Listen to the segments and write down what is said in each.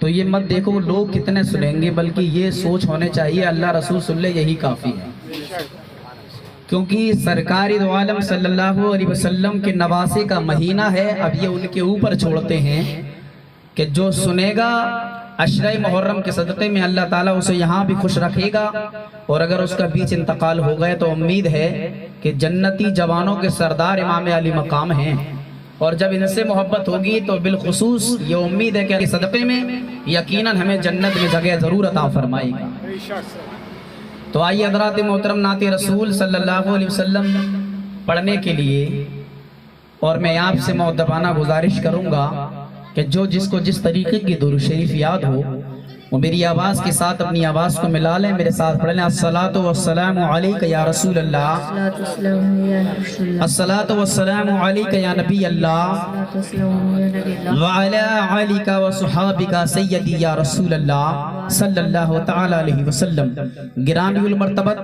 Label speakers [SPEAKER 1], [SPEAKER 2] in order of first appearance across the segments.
[SPEAKER 1] तो ये मत देखो वो लोग कितने सुनेंगे, बल्कि ये सोच होने चाहिए अल्लाह रसूल सुन ले यही काफ़ी है। क्योंकि सरकारी दो आलम सल्लल्लाहु अलैहि वसल्लम के नवासे का महीना है। अब ये उनके ऊपर छोड़ते हैं कि जो सुनेगा अशरे मुहर्रम के सदक़े में अल्लाह ताला उसे यहाँ भी खुश रखेगा, और अगर उसका बीच इंतकाल हो गए तो उम्मीद है कि जन्नती जवानों के सरदार इमाम अली मकाम हैं, और जब इनसे मोहब्बत होगी तो बिलखुसूस ये उम्मीद है कि सदक़े में यकीनन हमें जन्नत में जगह ज़रूर अता फरमाएगा। तो आइए हज़रात मोहतरम नाते रसूल सल्लल्लाहु अलैहि वसल्लम पढ़ने के लिए, और मैं आपसे मुअद्दबाना गुजारिश करूँगा कि जो जिसको जिस तरीके की दुरूद शरीफ याद हो वो मेरी आवाज़ के साथ अपनी आवाज़ को मिला लें, मेरे साथ पढ़ लें। अस्सलातु वस्सलामु अलैका या रसूल अल्लाह, अस्सलातु वस्सलामु अलैका या नबी अल्लाह, व अला आलिका व सुहाबिका सय्यदी या रसूल अल्लाह सल्लल्लाहु तआला अलैहि वसल्लम। गिरानियुल मर्तबत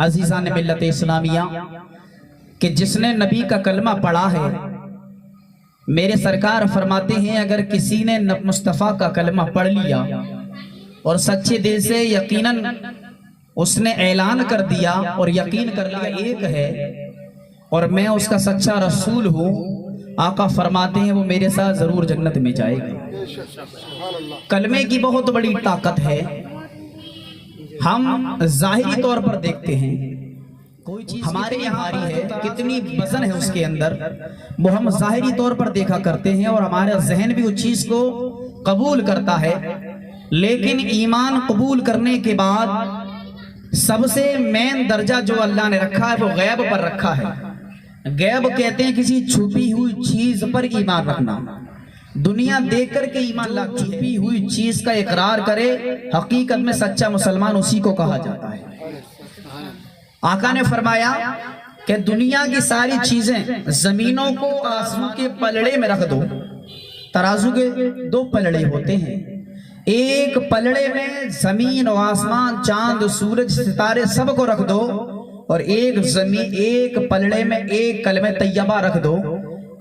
[SPEAKER 1] अज़ीज़ान मिल्लत इस्लामिया कि जिसने नबी का कलमा पढ़ा है, मेरे सरकार फरमाते हैं अगर किसी ने मुस्तफ़ा का कलमा पढ़ लिया और सच्चे दिल से यकीनन उसने ऐलान कर दिया और यकीन कर लिया एक है और मैं उसका सच्चा रसूल हूँ, आका फरमाते हैं वो मेरे साथ जरूर जन्नत में जाएगा। कलमे की बहुत बड़ी ताकत है। हम जाहिरी तौर पर देखते हैं कोई चीज हमारे यहाँ आ रही है, कितनी वजन है उसके अंदर, वो हम जाहिरी तौर पर देखा करते हैं और हमारा जहन भी उस चीज को कबूल करता है। लेकिन ईमान कबूल करने के बाद सबसे मेन दर्जा जो अल्लाह ने रखा है वो गैब पर रखा है। गैब कहते हैं किसी छुपी हुई चीज पर ईमान रखना। दुनिया देख कर के ईमान ला, छुपी हुई चीज का इकरार करे, हकीकत में सच्चा मुसलमान उसी को कहा जाता है। आका ने फरमाया कि दुनिया की सारी चीजें, जमीनों को आसमां के पलड़े में रख दो। तराजू के दो पलड़े होते हैं, एक पलड़े में जमीन और आसमान, चांद, सूरज, सितारे सबको रख दो, और एक पलड़े में एक कलमे तैयबा रख दो।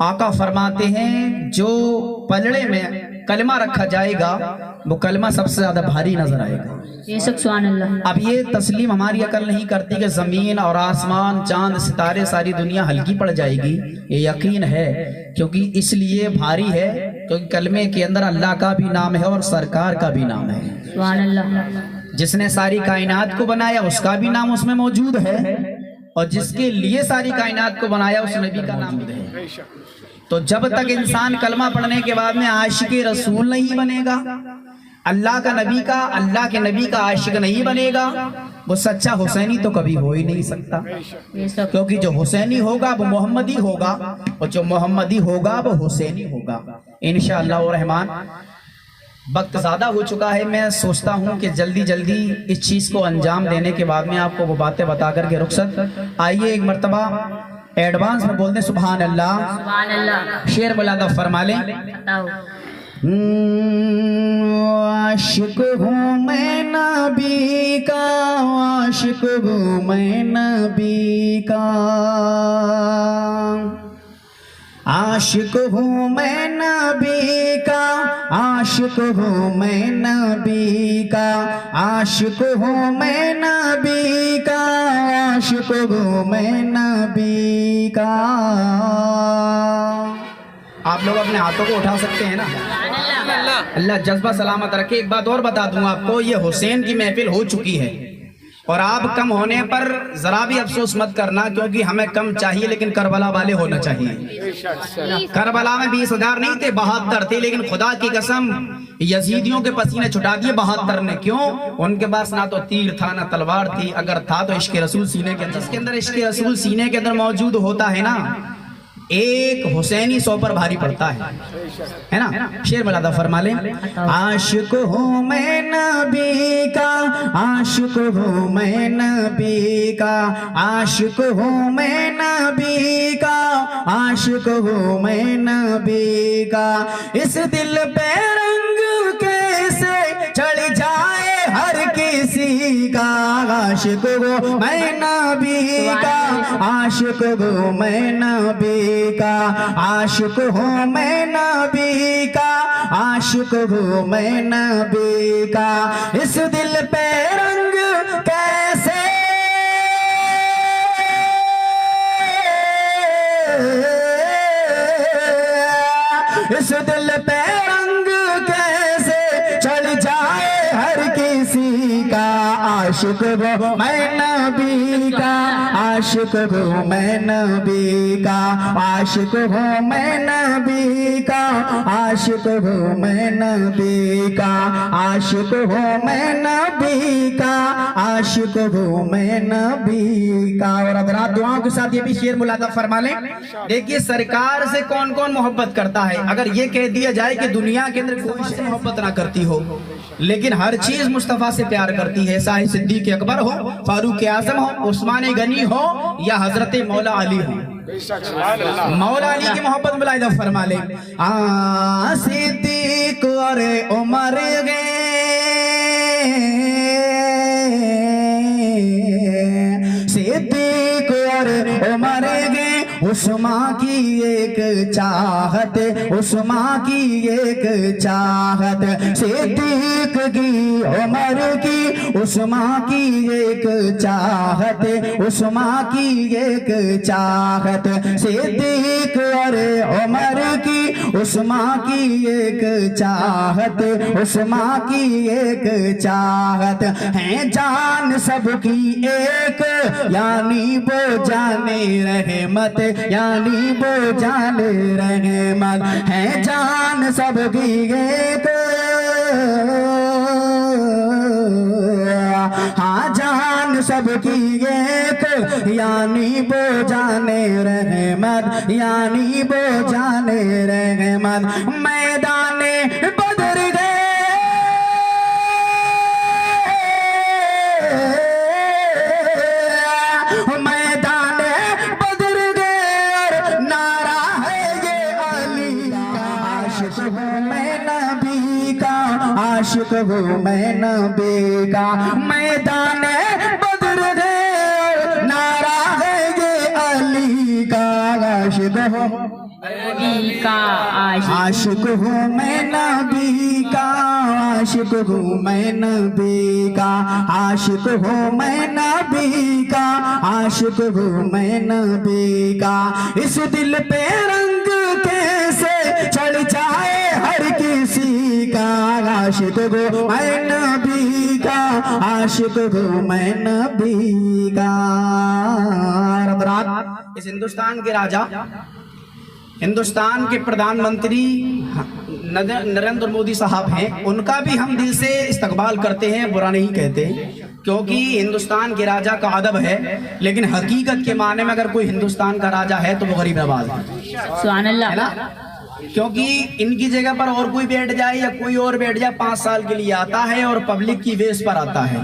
[SPEAKER 1] आका फरमाते हैं जो पलड़े में कलमा रखा जाएगा वो कलमा सबसे ज्यादा भारी नजर आएगा। अब ये तस्लीम हमारी अकल नहीं करती कि जमीन और आसमान, चांद, सितारे, सारी दुनिया हल्की पड़ जाएगी। ये यकीन है, क्योंकि इसलिए भारी है क्योंकि कलमे के अंदर अल्लाह का भी नाम है और सरकार का भी नाम है। जिसने सारी कायनात को बनाया उसका भी नाम उसमें मौजूद है, और जिसके लिए सारी कायनात को बनाया उस नबी का नाम है। तो जब तक इंसान कलमा पढ़ने के बाद में आशिक रसूल नहीं बनेगा, अल्लाह के नबी का आशिक नहीं बनेगा, वो सच्चा हुसैनी तो कभी हो ही नहीं सकता। क्योंकि जो हुसैनी होगा वो मोहम्मदी होगा, और जो मोहम्मदी होगा वो हुसैनी होगा इंशाअल्लाह रहमान। वक्त ज़्यादा हो चुका है, मैं सोचता हूँ कि जल्दी जल्दी इस चीज़ को अंजाम देने के बाद में आपको वो बातें बता करके रुखसत। आइए एक मर्तबा एडवांस में बोल दें सुभान अल्लाह। शेर बुलंद फरमा लें। आशिक हूँ मैं नबी का, आशिक हूँ मैं नबी का, आशिक हूँ मैं नबी का, आशिक हूँ मैं नबी का, आशिक हूँ मैं नबी का, आशिक हूँ मैं नबी का। आप लोग अपने हाथों को उठा सकते हैं ना। अल्लाह जज्बा सलामत रखे। एक बात और बता दूं आपको, ये हुसैन की महफिल हो चुकी है और आप कम होने पर जरा भी अफसोस मत करना, क्योंकि हमें कम चाहिए लेकिन करबला वाले होना चाहिए। करबला में 20,000 नहीं थे, 72 थे, लेकिन खुदा की कसम यजीदियों के पसीने छुटा दिए 72 ने। क्यों? उनके पास ना तो तीर था ना तलवार थी, अगर था तो इश्क रसूल सीने के अंदर, जिसके अंदर इश्क रसूल सीने के अंदर मौजूद होता है ना, एक हुसैनी 100 पर भारी पड़ता है ना। शेर बलादा फरमा ले। आशिक हूँ मैं नबी का, आशिक हूँ मैं नबी का, आशिक हूँ मैं नबी का, आशिक हूँ मैं नबी का। इस दिल पे रंग कैसे चढ़ जाए हर किसी का, आशिक हूँ मैं नबी का, आशिक हूँ मैं नबी का, आशिक हूँ मैं नबी का, आशिक हूँ मैं नबी का। इस दिल पे रंग कैसे इस दिल पे रंग कैसे चढ़ जाए हर किसी का। आशिक हूँ मैं नबी का, आशिक हूँ मैं नबी का, आशिक हूँ मैं नबी का, आशिक हूँ मैं नबी का, आशिक हूँ मैं नबी का, आशिक हूँ मैं नबी का। और हज़रात दुआओं के साथ ये भी शेर मुलादा फरमा लें। देखिए सरकार से कौन कौन मोहब्बत करता है। अगर ये कह दिया जाए कि दुनिया के अंदर कोई से मोहब्बत ना करती हो, लेकिन हर चीज मुस्तफा से प्यार करती है, चाहे सिद्दीक अकबर हो, फारूक आजम हो, उस्मान गनी हो या हजरत मौला अली हो। मौला अली की मोहब्बत मुलाहिदा फरमा ले। सिद्दीक और उमर गे सिद्दीक और उमर गे उस्मा की एक चाहत, उस्मा की एक चाहत, सिद्दीक की उमर की उस्मा की एक चाहत, उस्मा की एक चाहत, सिद्दीक और उमर की उस्मा की एक चाहत, उस्मा की एक चाहत है जान सबकी एक, यानी वो जाने रहमत, यानी वो जाने रहमत है जान सबकी एक। हाँ जान सबकी एक, यानी वो जाने रहमत, यानी वो जाने रहमत। मैदाने बदर गए मैदाने बदर गए और नारा है ये अली का। आशिक हूँ मैं नबी का, आशिक हूँ मैं नबी का। मैदाने बदर गए और नारा है ये अली का। आशिक हूँ
[SPEAKER 2] का
[SPEAKER 1] आशिक हूँ मैं नबी का, आशिक हूँ मैं नबी का, आशिक हूँ मैं नबी का, आशिक हूँ मैं नबी का। इस दिल पे रंग कैसे चढ़ जाए हर किसी का। आशिक हूँ मैं नबी का, आशिक हूँ मैं नबी का। इस हिंदुस्तान के राजा, हिंदुस्तान के प्रधानमंत्री नरेंद्र मोदी साहब हैं, उनका भी हम दिल से इस्तकबाल करते हैं, बुरा नहीं कहते, क्योंकि हिंदुस्तान के राजा का अदब है। लेकिन हकीकत के माने में अगर कोई हिंदुस्तान का राजा है तो वो गरीब नवाज है,
[SPEAKER 2] सुभान अल्लाह,
[SPEAKER 1] है ना। क्योंकि इनकी जगह पर और कोई बैठ जाए या कोई और बैठ जाए 5 साल के लिए आता है और पब्लिक की वेश पर आता है।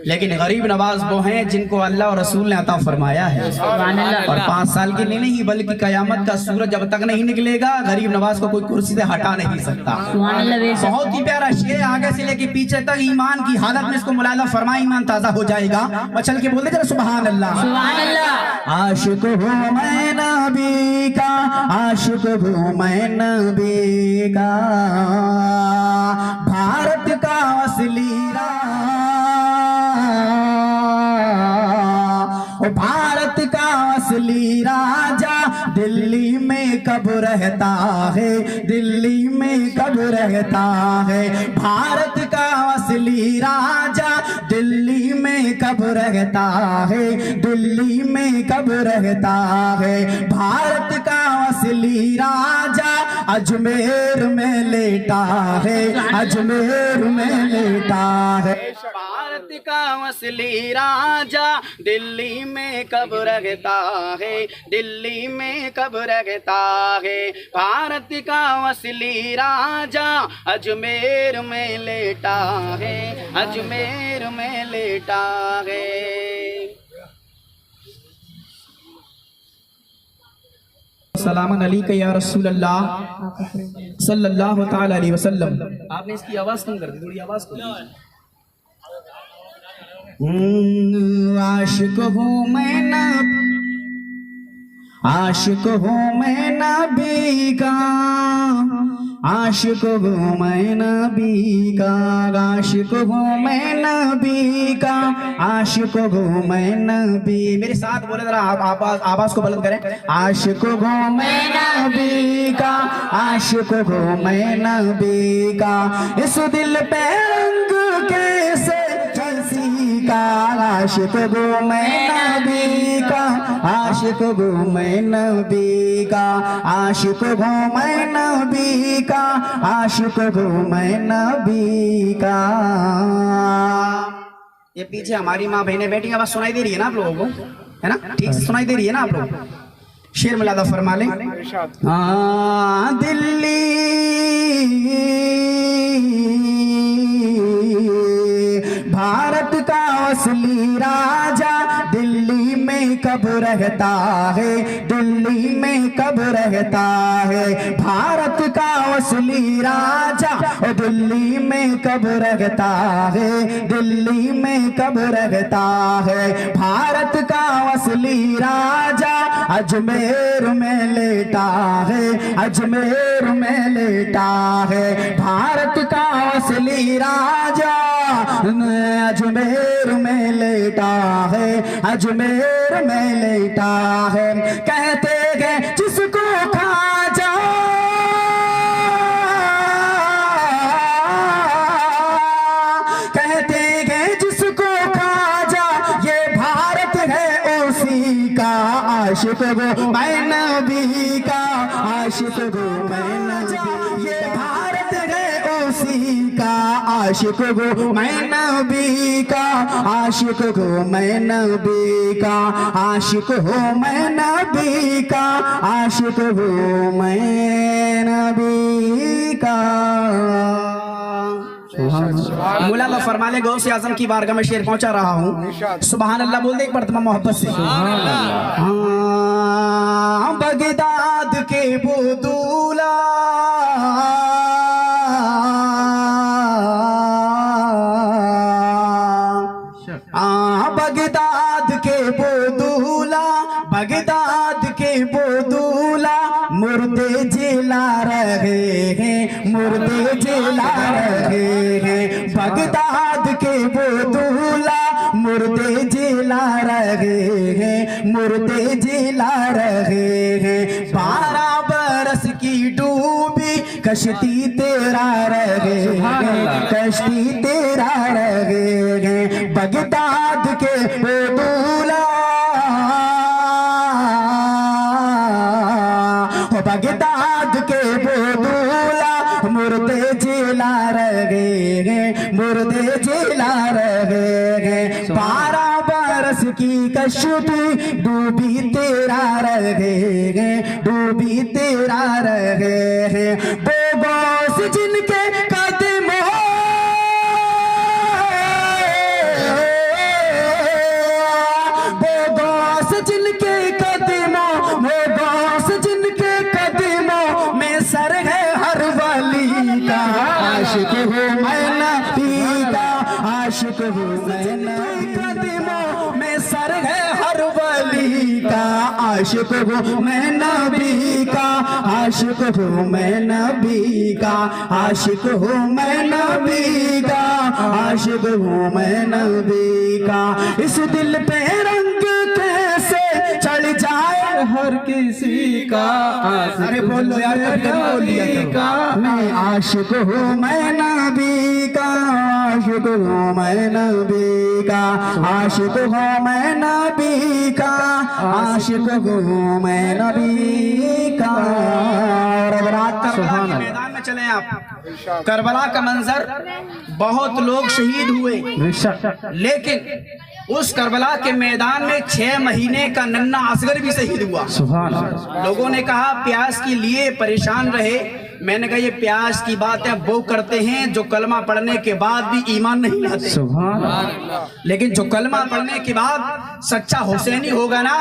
[SPEAKER 1] लेकिन गरीब नवाज वो हैं जिनको अल्लाह और रसूल ने अता फरमाया है। और 5 साल के लिए नहीं बल्कि कयामत का सूरज जब तक नहीं निकलेगा गरीब नवाज को कोई कुर्सी से हटा नहीं सकता। बहुत ही प्यारा शेर, आगे से लेके पीछे तक ईमान की हालत में इसको मुलायदा फरमा, ईमान ताजा हो जाएगा। चल के बोल दे जरा सुभान अल्लाह। आशिक हूँ मैं नबी का, आशिक हूँ मैं नबी का। भारत का असली भारत का असली राजा दिल्ली में कब रहता है, दिल्ली में कब रहता है। भारत का असली राजा दिल्ली में कब रहता है, दिल्ली में कब रहता है। भारत का असली राजा अजमेर में लेटा है, अजमेर में लेटा है। भारत का असली राजा दिल्ली में कब रहता है, दिल्ली में कब रहता है। भारत का असली राजा अजमेर में लेटा है, अजमेर में लेटा है। सलामन अली का या रसूल अल्लाह सल्लल्लाहु ताला अलैहि वसल्लम। आपने इसकी आवाज कम कर दी, थोड़ी आवाज कम। आशिक हूँ मैं नबी, आशिक हूँ मैं नबी का। आशिक हूँ मैं नबी का, आशिक हूँ मैं नबी का, आशिक हूँ मैं नबी। मेरे साथ बोले जरा, आप आवाज को बुलंद करें। आशिक हूँ मैं नबी का, आशिक हूँ मैं नबी का, इस दिल पे रंग कैसे किसी का, आशिक हूँ मैं नबी का, आशिक हूँ मैं नबी का, आशिक हूँ मैं नबी का, आशिक हूँ मैं नबी का। ये पीछे हमारी माँ बहनें बैठी, आवाज सुनाई दे रही है ना आप लोगों को, है ना? ठीक से सुनाई दे रही है ना आप लोग? शेर मिलादा फरमा लें। दिल्ली भारत का असली राजा, दिल्ली में कब रहता है, दिल्ली में कब रहता है, भारत का असली राजा, और दिल्ली में कब रहता है, दिल्ली में कब रहता है, भारत का असली राजा, अजमेर में लेटा है, अजमेर में लेटा है, भारत का असली राजा अजमेर में लेटा है, अजमेर में लेटा है। कहते हैं जिसको खाजा, कहते हैं जिसको खाजा, ये भारत है उसी का, आशिक हूँ मैं नबी का, आशिक हूँ मैं नबी, ये भारत है उसी का, आशिक हूँ मैं नबी का, आशिक हूँ मैं नबी का, आशिक हूँ मैं नबी का, आशिक हूँ मैं नबी का। मुला फरमा ले, गौ से आजम की बारगाह में शेर पहुंचा रहा हूँ। सुभान अल्लाह बोल दे एक बार तमाम मोहब्बत से। बगदाद के वो दूल्हा, बगदाद के वो दूल्हा, बगदाद के वो दूल्हा, मुर्दे जिला रहे हैं, मुर्दे जिला रहे हैं, बगदाद के वो दूल्हा, मुर्दे जिला रहे हैं, मुर्दे जिला रहे हैं, 12 बरस की डूबी कश्ती तेरा रहे हैं, कश्ती तेरा रहे हैं, बगदाद के वो दूल्हा, बगदाद के वो दूल्हा, मुर्दे जिला रहे हैं, मुर्दे जिला रहे हैं, 12 बरस की कश्ती डूबी तेरा रहे हैं, डूबी तेरा रहे हैं, बोगोस जिनके कदम हो, बोगोस जिनके कदमों, बोगोस जिनके कदमों में सर है हर वली का, आशिक हूँ मैं नबी का, आशिक हूँ मैं नबी, कदमों में सर है हर वली का, आशिक हूँ मैं नबी का, आशिक हूँ मैं नबी का, आशिक हूँ मैं नबी का, आशिक हूँ मैं नबी का, इस दिल पे रंग कैसे चढ़ जाए हर किसी का, अरे बोलो यार बोल दिया का, मैं आशिक हूँ मैं नबी का, आशिक हूँ मैं नबी का, आशिक हूँ मैं नबी का, आशिक हूँ मैं नबी का। और अब रात का मैदान में चले आप, करबला का मंजर, बहुत लोग शहीद हुए, लेकिन उस करबला के मैदान में 6 महीने का नन्ना असगर भी शहीद हुआ। लोगों ने कहा प्यास के लिए परेशान रहे, मैंने कहा ये प्यास की बातें वो करते हैं जो कलमा पढ़ने के बाद भी ईमान नहीं लाते, लेकिन जो कलमा पढ़ने के बाद सच्चा हुसैनी होगा ना,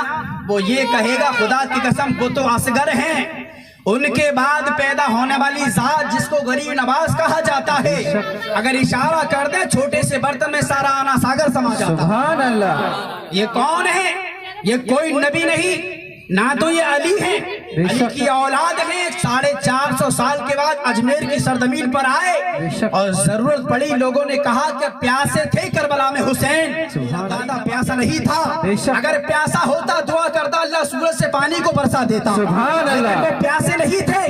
[SPEAKER 1] वो ये कहेगा खुदा की कसम वो तो असगर हैं, उनके बाद पैदा होने वाली जात जिसको गरीब नवाज कहा जाता है, अगर इशारा कर दे छोटे से बर्तन में सारा आना सागर समा जाता। सुभान अल्लाह। ये कौन है? ये कोई नबी नहीं, ना तो ये अली है, अली की औलाद है। 450 साल के बाद अजमेर की सरजमीन पर आए और जरूरत पड़ी, लोगों ने कहा कि प्यासे थे करबला में हुसैन, ज्यादा प्यासा नहीं था। अगर प्यासा होता दुआ करता अल्लाह सूरज से पानी को बरसा देता। वो प्यासे नहीं थे।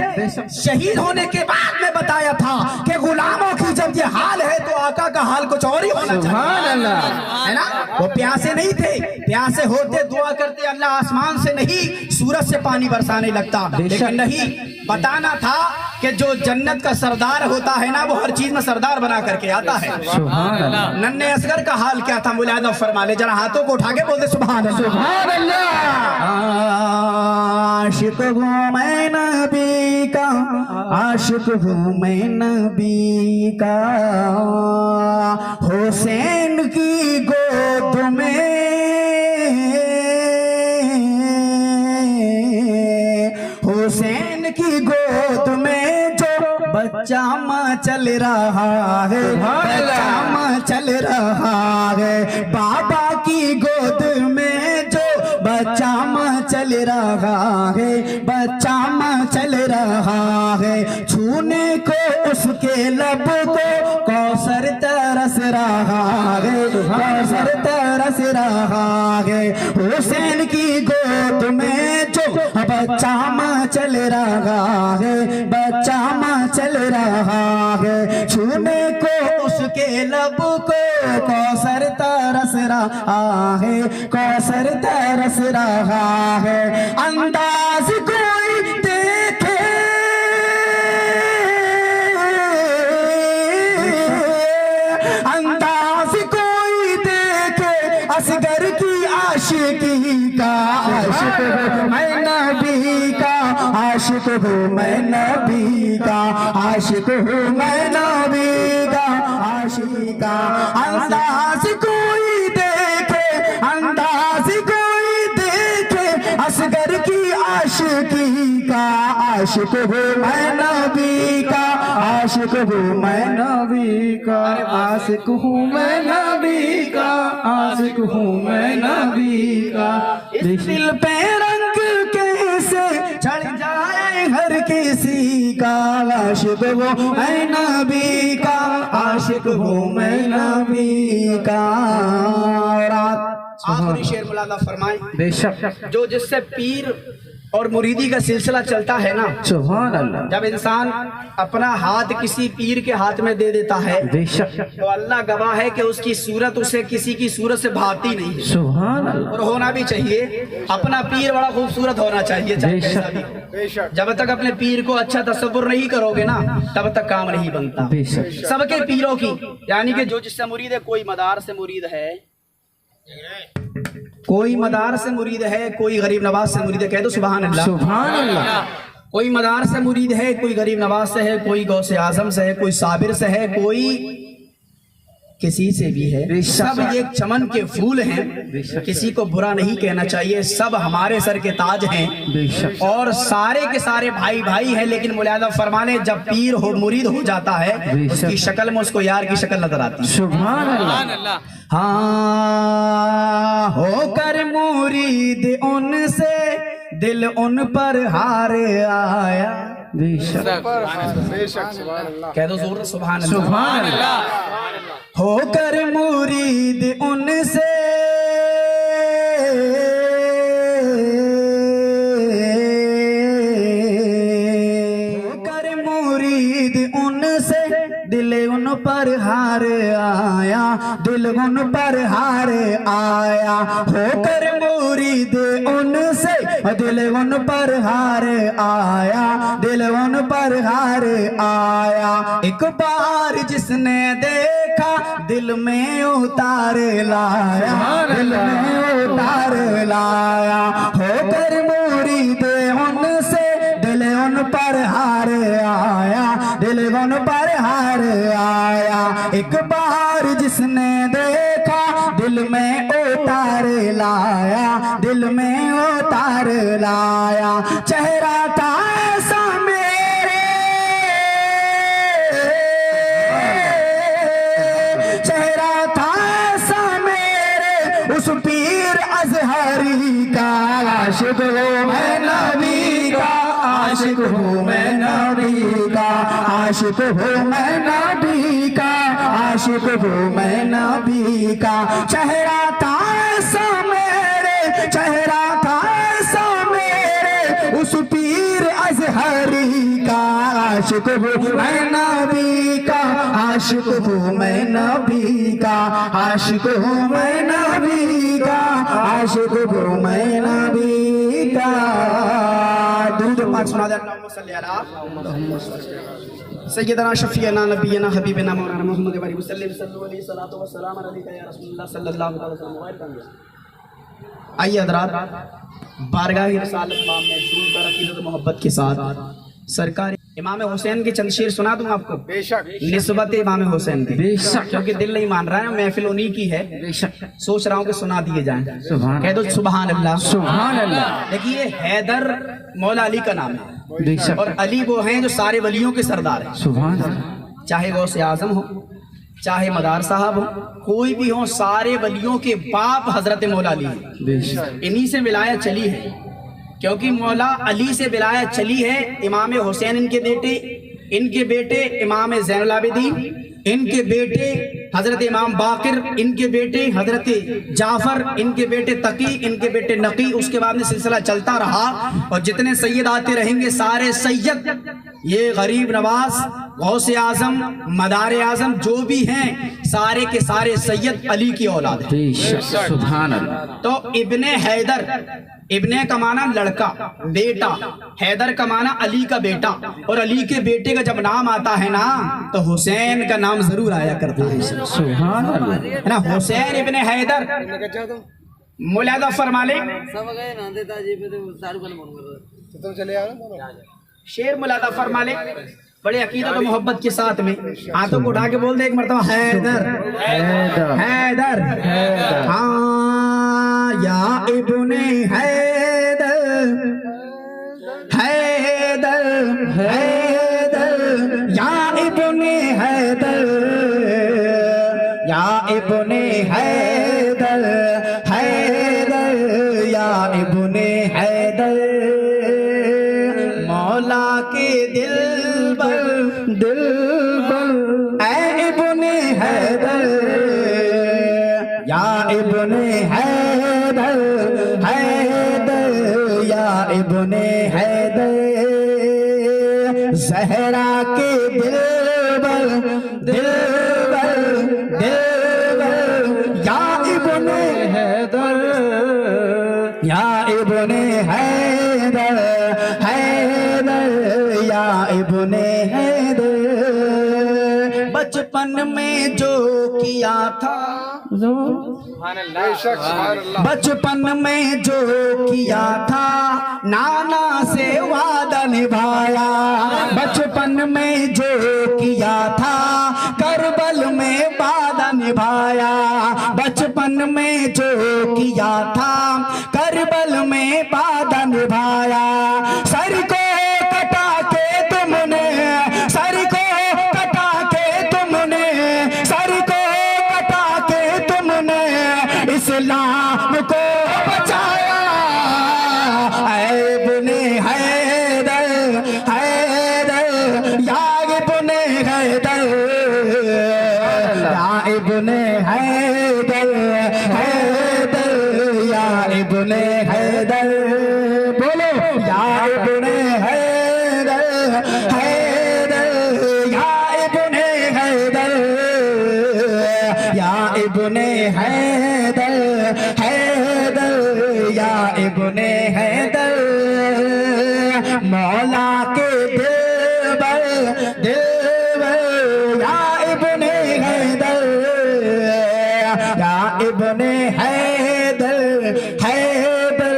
[SPEAKER 1] शहीद होने के बाद में बताया था कि गुलामों की जब ये हाल है तो आका का हाल कुछ और ही होना चाहिए, है ना। वो प्यासे नहीं थे, प्यासे होते दुआ करते अल्लाह आसमान से नहीं सूरज से पानी बरसाने लगता। लेकिन नहीं, बताना था कि जो जन्नत का सरदार होता है ना वो हर चीज में सरदार बना करके आता है। नन्हे असगर का हाल क्या था मुलायदा फरमा ले, जरा हाथों को उठा के बोलते सुभान अल्लाह। आशिक हूँ मैं नबी का, आशिक हूँ मैं नबी का, हुसैन की गोद में, हुसैन की गोद में जो बच्चा मचल रहा है, बच्चा मचल रहा है, बाबा की गोद में जो बच्चा मचल रहा है, बच्चा मचल रहा है, छूने को उसके लब को कौसर तरस रहा है, कौसर तरस रहा है, हुसैन की गोद में जो बच्चा मचल रहा है, बच्चा मचल रहा है, छूने को उसके लब को कौसर तरस रहा है, कौसर तरस रहा है। अंदाज कोई देखे, अंदाज कोई देखे असगर की आशिकी का, आशिक हूँ मैं नबी का, आशिक हूँ मैं नबी का, आशिक हूँ मैं नबी का, आशिका। अंदाज कोई देखे, अंदाज कोई देखे असगर की आशिकी का, आशिक हूँ मैं नबी का, आशिक हूँ मैं नबी का, आशिक हूँ मैं नबी का, आशिक हूँ मैं नबी का। इस दिल पे रंग कैसे चढ़ जाए हर किसी का, आशिक हूँ मैं नबी का, आशिक हूँ मैं नबी का। और आखिरी शेर मुलादा फरमाए,
[SPEAKER 3] बेशक
[SPEAKER 1] जो जिससे पीर और मुरीदी का सिलसिला चलता है ना,
[SPEAKER 3] सुभान अल्लाह,
[SPEAKER 1] जब इंसान अपना हाथ किसी पीर के हाथ में दे देता है
[SPEAKER 3] बेशक
[SPEAKER 1] तो अल्लाह गवाह है कि उसकी सूरत उसे किसी की सूरत से भाती नहीं है।
[SPEAKER 3] सुभान अल्लाह,
[SPEAKER 1] और होना भी चाहिए, अपना पीर बड़ा खूबसूरत होना चाहिए, चाहे कैसा भी हो। जब तक अपने पीर को अच्छा तस्वुर नहीं करोगे ना तब तक काम नहीं बनता।
[SPEAKER 3] बेशक
[SPEAKER 1] सबके पीरों की, यानी कि जो जिससे मुरीद है, कोई मदार से मुरीद है, कोई मदार से मुरीद है, कोई गरीब नवाज से मुरीद है, कह दो सुभान अल्लाह।
[SPEAKER 3] सुभान अल्लाह,
[SPEAKER 1] कोई मदार से मुरीद है, कोई गरीब नवाज से है, कोई गौसे आजम से है, कोई साबिर से है, कोई किसी से भी है। सब ये चमन के फूल हैं, किसी को बुरा नहीं कहना चाहिए, सब हमारे सर के ताज हैं और सारे के सारे भाई भाई हैं। लेकिन मुलायदा फरमाने, जब पीर हो मुरीद हो जाता है उसकी शक्ल में उसको यार की शक्ल नजर आती है।
[SPEAKER 3] सुभान अल्लाह,
[SPEAKER 1] हाँ, होकर मुरीद उनसे दिल उन पर हार आया।
[SPEAKER 3] बेशक
[SPEAKER 1] कह दो जोर से सुभान अल्लाह।
[SPEAKER 3] सुभान अल्लाह,
[SPEAKER 1] होकर मुरीद उनसे होकर मुरीद उनसे दिल उन पर हार आया, दिल उन पर हार आया। होकर मुरीद उनसे दिल उन पर हार आया, दिल उन पर हार आया। एक बार जिसने देखा दिल में उतार लाया, दिल में उतार लाया। होकर मुरीद उनसे दिल उन पर हार आया, दिल उन पर हार आया। एक बार जिसने देखा दिल में उतार लाया, दिल में उतार लाया। चेहरा था ऐसा मेरे, चेहरा था ऐसा मेरे उस पीर
[SPEAKER 4] अजहरी का आशिक हूँ मैं नबी का, आशिक हूँ मैं नबी का, आशिक हूँ मैं नबी का, आशिक हूँ मैं नबी का। चेहरा था ऐसा मेरे, चेहरा था ऐसा मेरे उस पीर अजहरी का, आशिक हूँ मैं नबी का, आशिक हूँ मैं नबी का, आशिक हूँ मैं नबी का, आशिक हूँ मैं नबी का। दुरूद पाक सुना दे अल्लाहुम्मा सल्ली अला सय्यदना शफीअना नबीना हबीबना मौलाना मुहम्मद व सल्लम सल्लल्लाहु अलैहि सलातो व सलाम अलैका या रसूलुल्लाह सल्लल्लाहु अलैहि वसल्लम। आइए हज़रात, बारगाह रिसालत माम में झूम कर अकीदत मोहब्बत के साथ सरकार इमाम हुसैन के चंद शेर सुना दूं आपको।
[SPEAKER 3] बेशक
[SPEAKER 4] निस्बत इमाम हुसैन की,
[SPEAKER 3] बेशक,
[SPEAKER 4] क्योंकि दिल नहीं मान रहा है, महफिल उन्हीं की है,
[SPEAKER 3] बेशक,
[SPEAKER 4] सोच रहा हूँ कि सुना दिए जाएं। कह दो सुभान अल्लाह।
[SPEAKER 3] सुभान अल्लाह।
[SPEAKER 4] देखिए हैदर मौला अली का नाम है,
[SPEAKER 3] बेशक,
[SPEAKER 4] और अली वो हैं जो सारे वलियों के सरदार हैं।
[SPEAKER 3] सुभान अल्लाह।
[SPEAKER 4] चाहे गौसे आजम हो, चाहे मदार साहब हो, कोई भी हो, सारे वलियों के बाप हजरत मौला अली हैं।
[SPEAKER 3] बेशक,
[SPEAKER 4] इन्हीं से विलायत चली है, क्योंकि मौला अली से विलायत चली है। इमाम हुसैन इनके बेटे इमाम ज़ैनुल आबिदीन, इनके बेटे हजरत इमाम बाकिर, इनके बेटे हजरत जाफर, इनके बेटे तकी, इनके बेटे नकी। उसके बाद में सिलसिला चलता रहा, और जितने सैयद आते रहेंगे सारे सैयद, ये गरीब नवाज, गौसे आजम, मदार आजम जो भी हैं, सारे के सारे सैयद अली की औलाद है।
[SPEAKER 3] बेशक, सुभान अल्लाह।
[SPEAKER 4] तो इब्ने हैदर, इब्ने का माना लड़का, बेटा, हैदर का माना अली का बेटा, और अली के बेटे का जब नाम आता है ना, तो हुसैन का नाम जरूर आया करता है।
[SPEAKER 3] सुभान अल्लाह।
[SPEAKER 4] है ना, हुसैन इब्ने हैदर। मुलादा फरमा ले शेर, मुलादा फरमा ले बड़े अकीदत और मोहब्बत के साथ में। हाथों को उठा के बोल दे एक मरतबा, हैदर
[SPEAKER 3] हैदर,
[SPEAKER 4] हैदर
[SPEAKER 3] हैदर।
[SPEAKER 4] हाँ या इब्ने हैदर, हैदर हैदर या इब्ने हैदर, या इब्ने हैदर, हैदर या इब्ने हैदर। मौला के दिलबर, दिलबर ऐ इब्ने हैदर, या इब्ने हैदर, हैदर या इब्ने हैदर। ज़हरा के दिलबर, दिलबर, दिलबर या इब्ने हैदर, या इब्ने हैदर, हैदर या इब्ने हैदर। बचपन में जो किया था, बचपन में जो किया था, नाना से वादा निभाया। बचपन में जो किया था, करबल में वादा निभाया। बचपन में जो किया था, करबल में वादा निभाया। सर को कटा के तुमने, सर को कटा के तुमने, सर को कटा के तुमने इस्लाम को बचाया। ऐ इब्ने हैदर, हैदर या इब्ने हैदर, या इब्ने हैदर, हैदर या इब्ने हैदर। बोलो या इब्ने हैदर, हैदर या इब्ने हैदर, या इब्ने हैदर, हैदर या इब्ने हैदर। मौला के दिलबर, दिलबर या इब्ने हैदर, या इब्ने हैदर, हैदर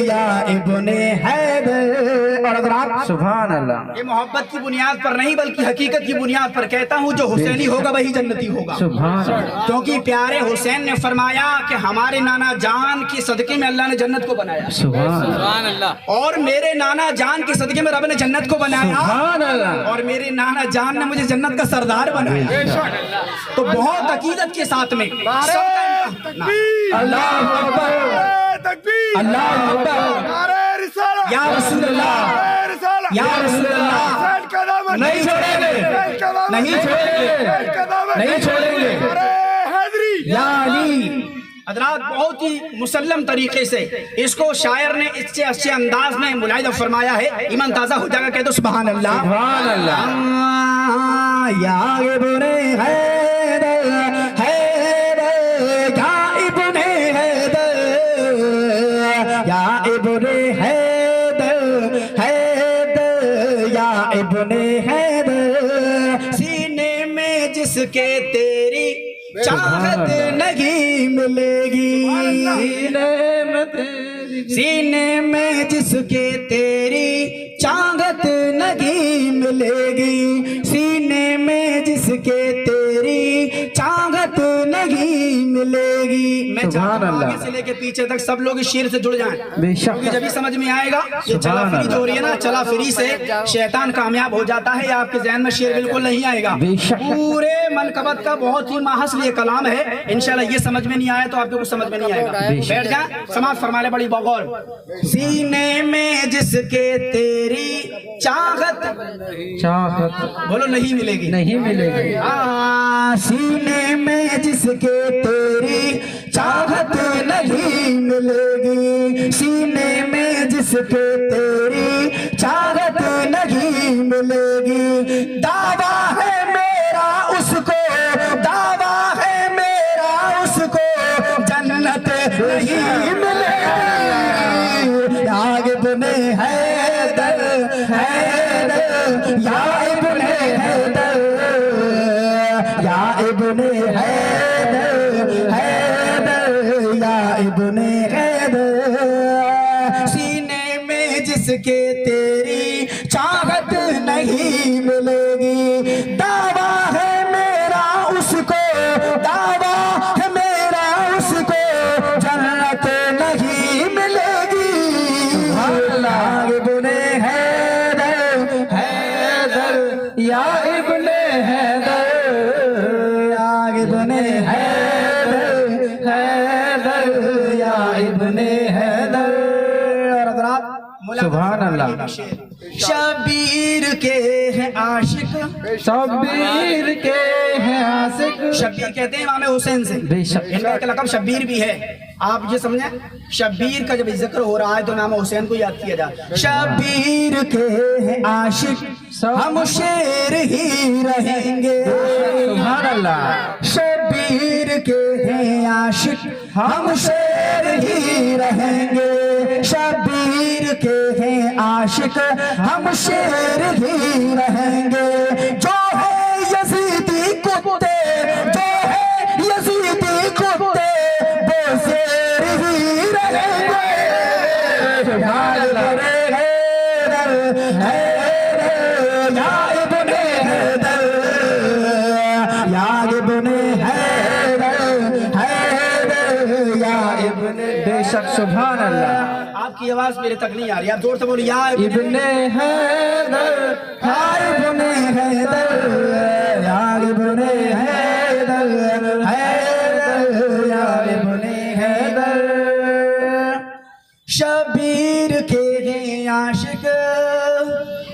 [SPEAKER 4] या इब्ने हैदर। और अगर आप
[SPEAKER 3] सुभान अल्लाह।
[SPEAKER 4] ये मोहब्बत की बुनियाद पर नहीं बल्कि हकीकत की बुनियाद पर कहता हूँ, जो हुसैनी होगा वही जन्नती होगा।
[SPEAKER 3] सुभान अल्लाह।
[SPEAKER 4] क्योंकि प्यारे हुसैन ने फरमाया कि हमारे नाना जान के सदके में अल्लाह ने जन्नत को बनाया,
[SPEAKER 3] सुभान अल्लाह।
[SPEAKER 4] और मेरे नाना जान के सदके में रब ने जन्नत को बनाया,
[SPEAKER 3] सुभान अल्लाह।
[SPEAKER 4] और मेरे नाना जान ने मुझे जन्नत का सरदार बनाया। तो बहुत अकीदत के साथ में सबका
[SPEAKER 3] अल्लाह अकबर। तकबीर
[SPEAKER 4] अल्लाह अकबर
[SPEAKER 3] नारे रिसालत
[SPEAKER 1] या रसूल अल्लाह,
[SPEAKER 3] नारे रिसालत
[SPEAKER 1] या रसूल अल्लाह,
[SPEAKER 3] हुसैन का दामन
[SPEAKER 1] नहीं छोड़ेंगे,
[SPEAKER 3] हुसैन का दामन
[SPEAKER 1] नहीं छोड़ेंगे,
[SPEAKER 3] हुसैन का दामन
[SPEAKER 1] नहीं छोड़ेंगे।
[SPEAKER 3] नारे हैदरी
[SPEAKER 1] या अली। हजरात बहुत ही मुसल्लम तरीके से इसको शायर ने इससे अच्छे अंदाज में मुलाहिदा फरमाया है। ईमान ताज़ा हो जाएगा, कह दो सुभान अल्लाह।
[SPEAKER 4] सुभान अल्लाह।
[SPEAKER 1] या इब्ने हैदर हैदर, या इब्ने हैदर, या इब्ने हैदर हैदर, या इब्ने हैदर, सीने में जिसके तेरी चाहत नहीं मिलेगी, सीने में जिसके तेरी चाहत नहीं मिलेगी, सीने में जिसके तेरी चाहत नहीं मिलेगी। मैं चाहता हूं आगे से लेके पीछे तक सब लोग इस शेर से जुड़ जाएं, क्योंकि जब भी समझ में आएगा ये चला फिरी जो हो रही है ना, चला फिरी से शैतान कामयाब हो जाता है, या आपके जहन में शेर बिल्कुल नहीं आएगा। पूरे मनकबत का बहुत ही माहसल ये कलाम है। इंशाल्लाह ये समझ में नहीं आया तो आपको कुछ समझ में नहीं आएगा। बैठ जाए, समाज फरमाने बड़ी बगौर। सीने में जिसके तेरी चाहत बोलो नहीं मिलेगी,
[SPEAKER 4] नहीं मिलेगी।
[SPEAKER 1] सीने में जिसके तेरी चाहत नहीं मिलेगी, सीने में जिसके तेरी चाहत नहीं मिलेगी। दावा है मेरा उसको, दावा है मेरा उसको, जन्नत नहीं मिलेगी। या इब्ने हैदर हैदर, या इब्ने हैदर, या इब्ने हैदर हैदर, या इब्ने हैदर, सीने में जिसके तेरी चाहत नहीं मिलेगी। दावा है मेरा उसको, दावा है मेरा उसको, जन्नत नहीं मिलेगी। या इब्ने हैदर हैदर, या इब्ने हैदर, या इब्ने हैदर हैदर, या इब्ने हैदर। और हज़रात
[SPEAKER 4] सुभान अल्लाह।
[SPEAKER 1] शबीर के हैं आशिक,
[SPEAKER 4] शब्बीर के हैं आशिक।
[SPEAKER 1] शब्बीर कहते हैं इमाम हुसैन से,
[SPEAKER 4] बेशक।
[SPEAKER 1] इनका एक लक़ब शब्बीर भी है। आप ये समझे, शब्बीर का जब जिक्र हो रहा है तो इमाम हुसैन को याद किया जाए। शब्बीर के हैं आशिक, हम शेर ही रहेंगे।
[SPEAKER 4] सुभान अल्लाह।
[SPEAKER 1] शब्बीर के हैं आशिक, हम शेर ही रहेंगे। शब्बीर के हैं आशिक, हम शेर ही रहेंगे। जो है यजीदी कुत्ते, जो है यजीदी कुत्ते, वो शेर ही रहेंगे। या इब्ने हैदर, या इब्ने हैदर हैदर, या इब्ने।
[SPEAKER 4] बेशक। सुभान अल्लाह।
[SPEAKER 1] आपकी आवाज मेरे तक नहीं आ रही, आप जोर से बोलिए। या
[SPEAKER 4] इब्ने हैदर,
[SPEAKER 1] या इब्ने हैदर, या इब्ने हैदर हैदर, या इब्ने हैदर। शबीर के हैं आशिक,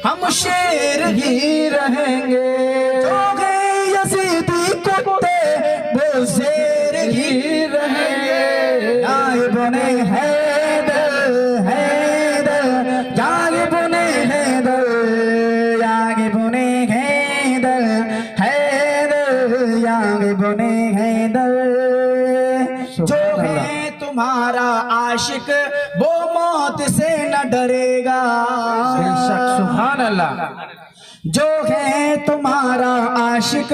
[SPEAKER 1] हम शेर ही रहेंगे। जो गए यजीदी कुत्ते, वो शेर ही रहेंगे। या इब्ने हैदर हैदर, या इब्ने हैदर, या इब्ने हैदर हैदर, या इब्ने हैदर। जो है तुम्हारा आशिक, वो मौत से न डरेगा।
[SPEAKER 4] बेशक। सुभान अल्लाह।
[SPEAKER 1] जो है तुम्हारा आशिक,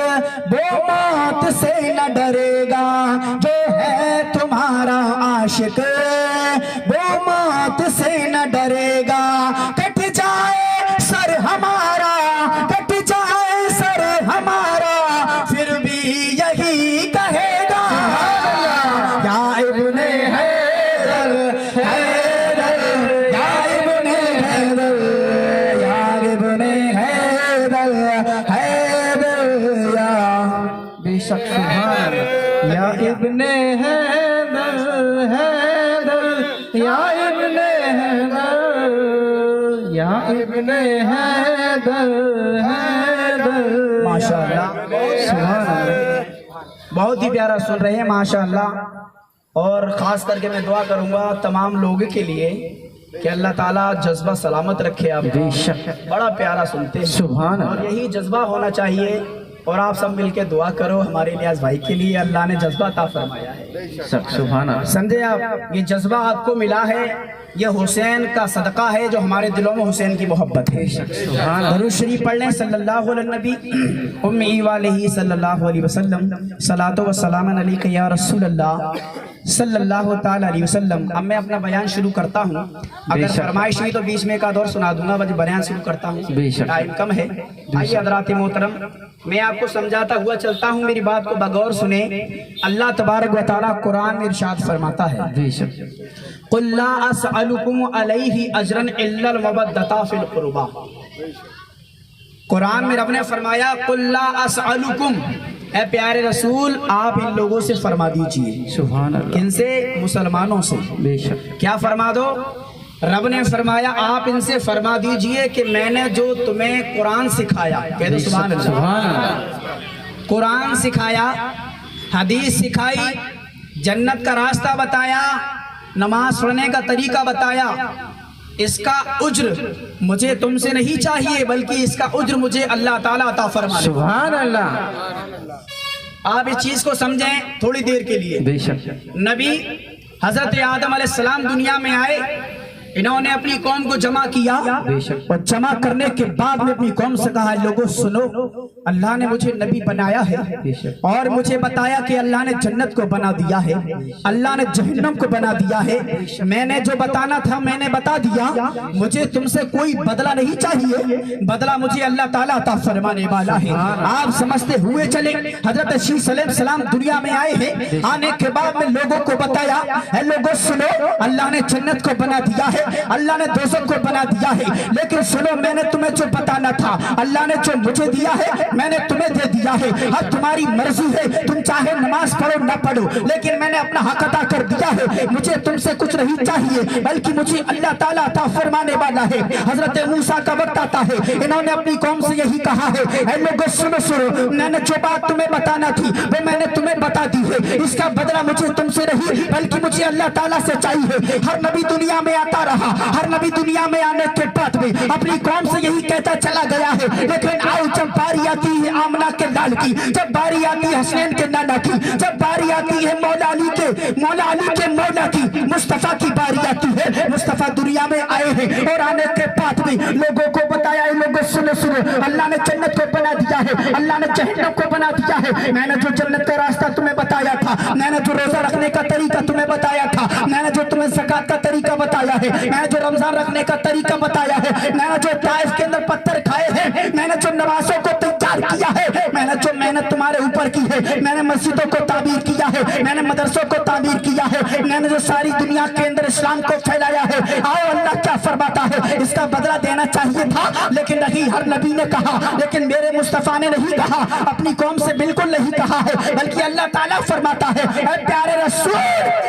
[SPEAKER 1] वो मौत से न डरेगा। जो है तुम्हारा आशिक, वो मौत से न डरेगा। कट जाए सर हमारा, कट जाए सर हमारा, फिर भी यही कहेगा। या इब्ने हैदर हैदर, या इब्ने हैदर, या इब्ने हैदर हैदर, या।
[SPEAKER 4] बेशक। सुभान अल्लाह। या इब्ने हैदर हैदर, इब्ने हैदर हैदर।
[SPEAKER 1] माशाअल्लाह, बहुत ही प्यारा सुन रहे हैं माशाअल्लाह। और ख़ास करके मैं दुआ करूँगा तमाम लोगों के लिए कि अल्लाह ताला जज्बा सलामत रखे। आप बड़ा प्यारा सुनते हैं,
[SPEAKER 4] सुभान अल्लाह।
[SPEAKER 1] और यही जज्बा होना चाहिए। और आप सब मिलके दुआ करो हमारे नियाज भाई के लिए, अल्लाह ने जज्बा अता फरमाया है।
[SPEAKER 4] सुभान अल्लाह।
[SPEAKER 1] समझे आप, ये जज्बा आपको मिला है, ये हुसैन का सदका है जो हमारे दिलों में हुसैन की मोहब्बत है। दरूद शरीफ पढ़ लें सल्लल्लाहु अलैहि नबी उम्मी वालिही सल्लल्लाहु अलैहि वसल्लम, सलातो व सलामन अलैका या रसूल अल्लाह सल्लल्लाहु ताला अलैहि वसल्लम। अब मैं अपना बयान शुरू करता हूँ, अगर फरमाइश हुई तो बीच में एक आध और सुना दूंगा, बस बयान शुरू करता हूँ, टाइम कम है। आइए हज़रात मोहतरम, मैं आपको समझाता हुआ चलता हूँ, मेरी बात को बगौर सुने। अल्लाह तबारक व तआला कुरान में इरशाद फरमाता है, कुल ला अस्अलुकुम अलैहि अजरन इल्लल मवद्दता फिल कुर्बा। कुरान में रब ने फरमाया कुल ला अस्अलुकुम, ऐ प्यारे रसूल आप इन लोगों से फरमा दीजिए। सुभान अल्लाह। किनसे? मुसलमानों से। बेशक। क्या फरमा दो? रब ने फरमाया आप इनसे फरमा दीजिए कि मैंने जो तुम्हें कुरान सिखाया, कह दो सुभान अल्लाह। कुरान सिखाया, हदीस सिखाई, जन्नत का रास्ता बताया, नमाज पढ़ने का तरीका बताया, इसका उज्र मुझे तुमसे नहीं चाहिए, बल्कि इसका उज्र मुझे अल्लाह ताला अता फरमाए। सुभान अल्लाह। आप इस चीज को समझें थोड़ी देर के लिए। बेशक। नबी हजरत आदम अलैहिस्सलाम दुनिया में आए, इन्होंने अपनी कौम को जमा किया, और जमा करने के बाद में अपनी कौम से कहा लोगों सुनो, अल्लाह ने मुझे नबी बनाया है और मुझे बताया कि अल्लाह ने जन्नत को बना दिया है, अल्लाह ने जहन्नम को बना दिया है। मैंने जो बताना था मैंने बता दिया, मुझे तुमसे कोई बदला नहीं चाहिए, बदला मुझे अल्लाह ताला अता फरमाने वाला है। आप समझते हुए चले, हजरत शीश अलैहिस्सलाम दुनिया में आए हैं, आने के बाद में लोगों को बताया लोगों सुनो, अल्लाह ने जन्नत को बना दिया है, अल्लाह ने दोज़ख को बना दिया है, लेकिन सुनो मैंने तुम्हें जो बताना था, अल्लाह ने जो मुझे दिया है मैंने तुम्हें दे दिया है। अब तुम्हारी मर्जी है, तुम चाहे नमाज पढ़ो न पढ़ो, लेकिन मैंने अपना हक अदा कर दिया है। मुझे तुमसे कुछ नहीं चाहिए, बल्कि मुझे अल्लाह ताला अता फरमाने वाला है। हजरत मूसा का वक्त आता है, इन्होंने अपनी कौम से यही कहा है लोगों सुनो सुनो, मैंने जो बात तुम्हें बताना थी वो मैंने तुम्हें बता दी है, इसका बदला मुझे तुमसे नहीं बल्कि मुझे अल्लाह ताला से चाहिए। हर नबी दुनिया में आता रहा, हर नबी दुनिया में आने के बाद में अपनी कौम से यही कहता चला गया है, लेकिन आओ जब बारी आती है आमना के लाल की, जब बारी आती है हसनैन के नाना की, जब बारी आती है मौला अली के मौला की, मुस्तफा की बारी आती है। मुस्तफा दुनिया में आए हैं और आने के बाद में लोगों को बताया लोगों सुनो सुनो, अल्लाह ने जन्नत को बना दिया है, अल्लाह ने जहन्नम को बना दिया है। मैंने जो जन्नत का रास्ता तुम्हें बताया था, मैंने जो रोजा रखने का तरीका तुम्हें बताया था, मैंने जो तुम्हें ज़कात का तरीका बताया है, मैंने जो रमजान रखने का तरीका बताया है, मैंने जो ताइफ के अंदर पत्थर खाए हैं, मैंने जो नमाजों को तैयार किया है, मैंने जो मेहनत तुम्हारे ऊपर की है, मैंने मस्जिदों को तामीर किया है, मैंने मदरसों को तामीर किया है, मैंने जो सारी दुनिया के अंदर इस्लाम को फैलाया है। आओ अल्लाह क्या फरमाता है, इसका बदला देना चाहिए था, लेकिन नहीं, हर नबी ने कहा, लेकिन मेरे मुस्तफा ने नहीं कहा, अपनी कौम से बिल्कुल नहीं कहा है, बल्कि अल्लाह ताला फरमाता है प्यारे रसूल,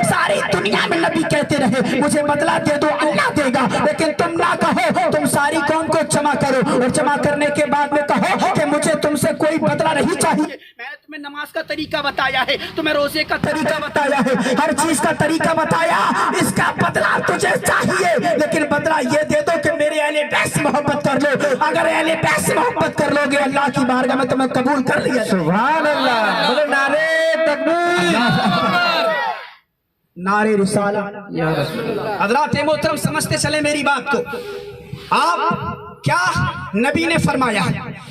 [SPEAKER 1] सारी दुनिया में नबी कहते रहे मुझे बदला दे दो, अल्लाह देगा, लेकिन तुम ना कहो, तुम सारी कौम को जमा करो और जमा करने के बाद में कहो कि मुझे तुमसे कोई बदला नहीं चाहिए। मैंने तुम्हें नमाज का तरीका बताया है, तुम्हें रोजे का तरीका बताया है, हर चीज का तरीका बताया, इसका बदला तुझे चाहिए, लेकिन बदला ये दे दो कि मेरे अहले बैत से मोहब्बत कर लो। अगर अहले बैत से मोहब्बत कर लोगे अल्लाह की बारगाह में तुम्हें कबूल कर लिया। सुभान अल्लाह, बोलो नारे तकबीर, नारे रिसालत। हज़रात मोहतरम समझते चले मेरी बात को। आप क्या नबी ने फरमाया,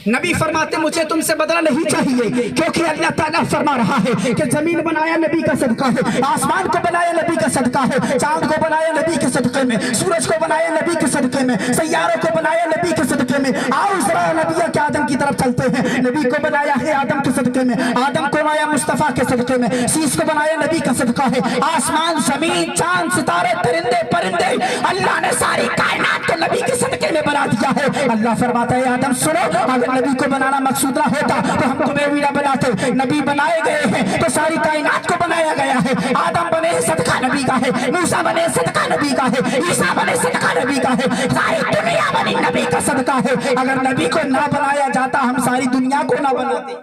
[SPEAKER 1] नबी फरमाते मुझे तुमसे बदला नहीं चाहिए, क्योंकि अल्लाह ताला फरमा रहा है कि जमीन बनाया नबी का सदका है, आसमान को बनाया नबी का सदका है, चांद को बनाया नबी के सदके में, सूरज को बनाया नबी के सदके में, सैयारों को बनाया नबी के सदके में। आओ जरा नबी के आदम की तरफ चलते हैं। नबी को बनाया है आदम के सदके में, आदम को बनाया मुस्तफा के सदके में, शीश को बनाया नबी का सदका है। आसमान, जमीन, चांद, सितारे, परिंदे परिंदे, अल्लाह ने सारी कायनात को नबी के सदके में बना दिया है। अल्लाह फरमाता है आदम सुनो, अगर नबी को बनाना मकसूद होता तो हम तुम्हें भी ना बनाते, नबी बनाए गए हैं तो सारी कायनात को बनाया गया
[SPEAKER 4] गया है। आदम बने सदका नबी का है, मूसा बने सदका नबी का है, ईसा बने सदका नबी का है, सारी दुनिया बनी नबी का सदका है। अगर नबी को ना बनाया जाता हम सारी दुनिया को ना बनाते,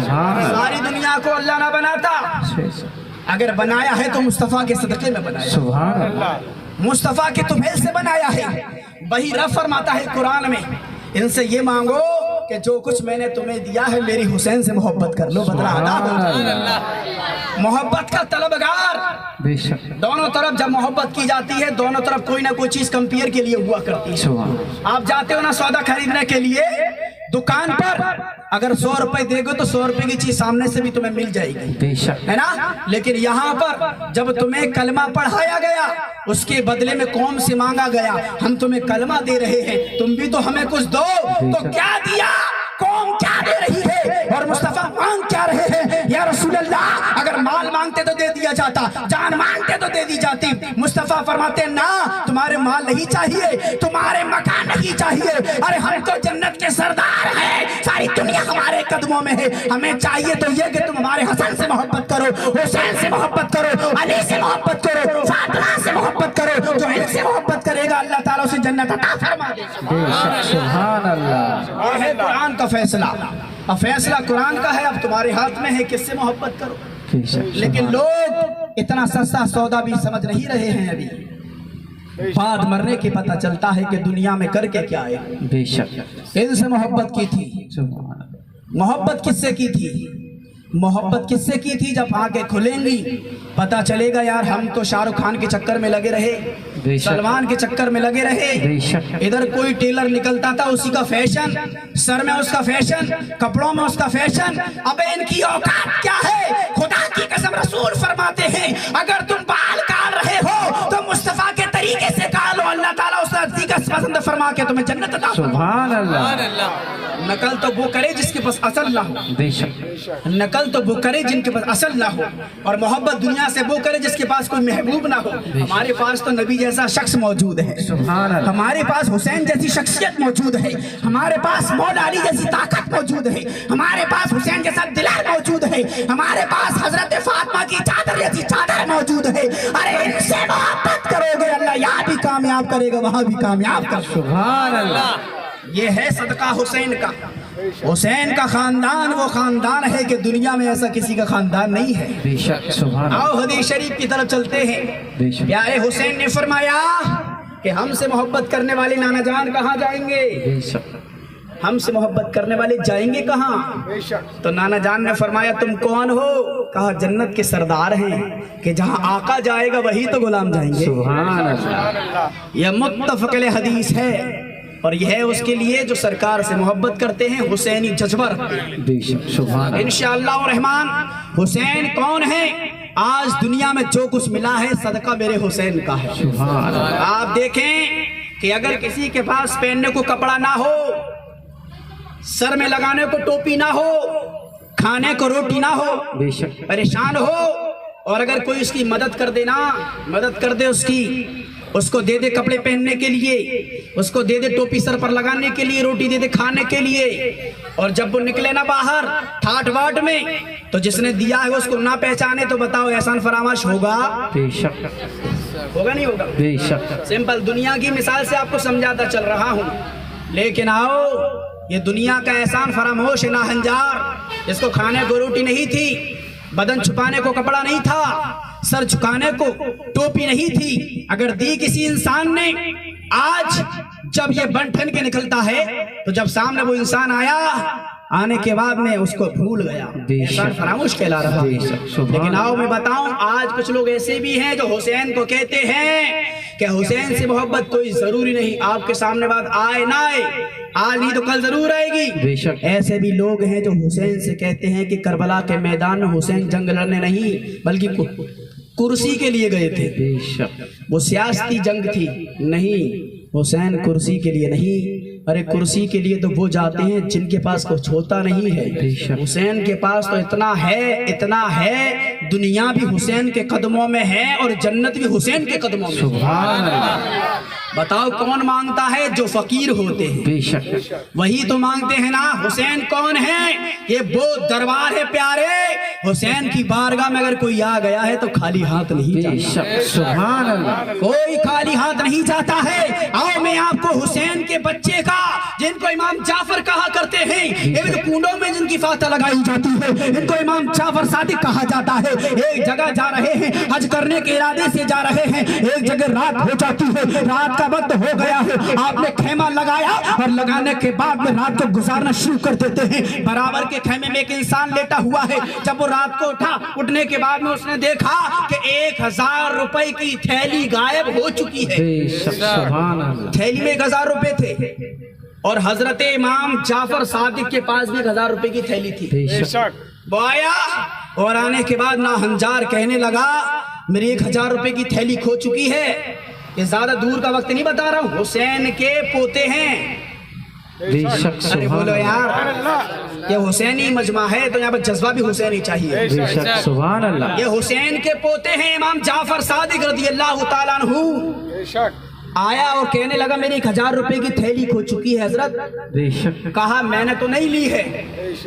[SPEAKER 4] सारी दुनिया को अल्लाह ना बनाता। अगर बनाया है तो मुस्तफा के सदके में बनाया, सुभान अल्लाह। मुस्तफा के तुम्हें से बनाया है। वही रब फरमाता है कुरान में, इनसे ये मांगो कि जो कुछ मैंने तुम्हें दिया है मेरी हुसैन से मोहब्बत कर लो, बदला अदा हो। मोहब्बत का तलबगार दोनों तरफ जब मोहब्बत की जाती है, दोनों तरफ कोई ना कोई चीज कंपेयर के लिए हुआ करती है। आप जाते हो ना सौदा खरीदने के लिए दुकान पर, अगर 100 रुपए देगो तो 100 रुपए की चीज सामने से भी तुम्हें मिल जाएगी, है ना। लेकिन यहाँ पर जब तुम्हें कलमा पढ़ाया गया उसके बदले में कौम से मांगा गया, हम तुम्हें कलमा दे रहे हैं, तुम भी तो हमें कुछ दो। तो क्या दिया, कौम क्या दे रही है और मुस्तफा मांग क्या रहे हैं। या रसूल अल्लाह, अगर माल मांगते तो दे दिया जाता, जान मांगते तो दे दी जाती। मुस्तफा फरमाते ना, तुम्हारे माल नहीं चाहिए, तुम्हारे मकान नहीं चाहिए। अरे हम तो जन्नत के सरदार हैं, सारी दुनिया हमारे कदमों में है। हमें चाहिए तो ये कि तुम हमारे हसन से मोहब्बत करो, हुसैन से मोहब्बत करो, अली से मोहब्बत करो, फातिमा से मोहब्बत करो। जो इनसे मोहब्बत करेगा अल्लाह ताला उसे जन्नत अता फरमा देगा। सुभान अल्लाह। और है कुरान का फैसला, अब फैसला कुरान का है, अब तुम्हारे हाथ में है किससे मोहब्बत करो। लेकिन लोग इतना सस्ता सौदा भी समझ नहीं रहे हैं। अभी बाद मरने के पता चलता है कि दुनिया में करके क्या आए। बेशक इनसे मोहब्बत की थी। मोहब्बत किससे की थी, मोहब्बत किससे की थी, जब आंखें खुलेंगी पता चलेगा यार हम तो शाहरुख खान के चक्कर में लगे रहे, सलमान के चक्कर में लगे रहे। इधर कोई टेलर निकलता था उसी का फैशन, सर में उसका फैशन, कपड़ों में उसका फैशन। अब इनकी औकात क्या है, खुदा की कसम रसूल फरमाते हैं अगर तुम बाल काट रहे हो तो मुस्तफा के तरीके से काट लो, अल्लाह ताला उस पसंद फरमा के तुम्हें जन्नत अता फरमाएगा। सुभान अल्लाह। नकल तो वो करे जिसके पास असल ना हो, नकल तो वो करे जिनके पास असल ना हो, और मोहब्बत दुनिया से वो करे जिसके पास कोई महबूब ना हो। हमारे पास तो नबी जैसा शख्स मौजूद है, हमारे पास हुसैन जैसी शख्सियत मौजूद है, हमारे पास मौला अली जैसी ताकत मौजूद है, हमारे पास हुसैन जैसा दिलार मौजूद है, हमारे पास हजरत फातिमा की चादर जैसी चादर मौजूद है। अरे इनसे मोहब्बत करोगे अल्लाह यहाँ भी कामयाब करेगा, वहां भी कामयाब कर। सुभान अल्लाह। ये है सदका हुसैन का। हुसैन का खानदान वो खानदान है कि दुनिया में ऐसा किसी का खानदान नहीं है। बेशक। सुभान। आओ हदीस शरीफ की तरफ चलते हैं। प्यारे हुसैन ने फरमाया कि हमसे मोहब्बत करने वाले नाना जान कहाँ जाएंगे, हमसे मोहब्बत करने वाले जाएंगे कहाँ। तो नाना जान ने फरमाया तुम कौन हो, कहा जन्नत के सरदार हैं कि जहाँ आका जाएगा वही तो गुलाम जाएंगे। सुभान अल्लाह। यह मुत्तफ़क़ अलैह हदीस है और यह है उसके लिए जो सरकार से मोहब्बत करते हैं, हुसैनी जज्बा रखते हैं। इंशाअल्लाह रहमान हुसैन कौन है, आज दुनिया में जो कुछ मिला है सदका मेरे हुसैन का है। आप देखें कि अगर किसी के पास पहनने को कपड़ा ना हो, सर में लगाने को टोपी ना हो, खाने को रोटी ना हो, परेशान हो, और अगर कोई उसकी मदद कर देना, मदद कर दे उसको दे दे कपड़े पहनने के लिए, उसको दे दे टोपी सर पर लगाने के लिए, रोटी दे दे खाने के लिए, और जब वो निकले ना बाहर ठाट बाट में तो जिसने दिया है उसको ना पहचाने तो बताओ एहसान फरामश होगा? बेशक होगा, नहीं होगा? बेशक। सिंपल दुनिया की मिसाल से आपको समझाता चल रहा हूँ, लेकिन आओ ये दुनिया का एहसान फरामोश है नाहंजार, जिसको खाने को रोटी नहीं थी, बदन छुपाने को कपड़ा नहीं था, सर झुकाने को टोपी नहीं थी, अगर दी किसी इंसान ने, आज जब ये बन ठन के निकलता है तो जब सामने वो इंसान आया, आने के बाद में उसको भूल गया, एहसान फरामोश कहला रहा है। लेकिन आओ मैं बताऊं, आज कुछ लोग ऐसे भी हैं जो हुसैन को कहते हैं कि हुसैन से मोहब्बत कोई जरूरी नहीं, आपके सामने बात आए ना आए, आज नहीं तो कल जरूर आएगी। ऐसे भी लोग हैं जो हुसैन से कहते हैं कि करबला के मैदान में हुसैन जंग लड़ने नहीं बल्कि कुर्सी के लिए गए थे, वो सियासती जंग थी, नहीं, हुसैन कुर्सी के लिए नहीं। अरे कुर्सी के लिए तो वो जाते हैं जिनके पास कुछ होता नहीं है, हुसैन के पास तो इतना है, दुनिया भी हुसैन के कदमों में है और जन्नत भी हुसैन के कदमों में। सुभान अल्लाह।
[SPEAKER 1] बताओ कौन मांगता है? जो फकीर होते हैं,
[SPEAKER 4] बेशक
[SPEAKER 1] वही तो मांगते हैं ना। हुसैन कौन है? ये वो दरबार है प्यारे। हुसैन की बारगाह में अगर कोई आ गया है तो खाली हाथ नहीं जाता।
[SPEAKER 4] बेशक सुभान अल्लाह।
[SPEAKER 1] कोई खाली हाथ नहीं जाता है। आओ मैं आपको हुसैन के बच्चे का, जिनको इमाम जाफर कहा करते हैं, इनके कुंडों में जिनकी फातह लगाई जाती है, इनको इमाम जाफर सादिक कहा जाता है। एक जगह जा रहे हैं, हज करने के इरादे से जा रहे हैं, एक जगह रात हो जाती है, रात का वक्त हो गया है, आपने खेमा लगाया और लगाने के बाद में रात को गुजारना शुरू कर देते हैं। बराबर के खेमे में एक इंसान लेटा हुआ है। जब वो रात को उठा, उठने के बाद में उसने देखा कि 1000 रुपए की थैली गायब हो चुकी है।
[SPEAKER 4] बेशक सुभान अल्लाह।
[SPEAKER 1] थैली में 1000 रुपए थे और हजरत इमाम जाफर सादिक के पास भी 1000 रुपए की थैली थी।
[SPEAKER 4] बेशक
[SPEAKER 1] वो आया और आने के बाद ना हंजार कहने लगा मेरी 1000 रुपए की थैली खो चुकी है। ये ज्यादा दूर का वक्त नहीं बता रहा हूँ, हुसैन के पोते हैं।
[SPEAKER 4] बेशक
[SPEAKER 1] अरे
[SPEAKER 4] सुभान
[SPEAKER 1] बोलो
[SPEAKER 4] अल्लाह।
[SPEAKER 1] यार, ये हुसैनी मजमा है तो यहाँ पर जज्बा भी हुसैनी चाहिए।
[SPEAKER 4] बेशक सुभान अल्लाह।
[SPEAKER 1] ये हुसैन के पोते हैं इमाम जाफर सादिक रज़ियल्लाहु ताला अन्हु। आया और कहने लगा मेरी 1000 रुपए की थैली खो चुकी है हजरत।
[SPEAKER 4] बेशक
[SPEAKER 1] कहा मैंने तो नहीं ली है,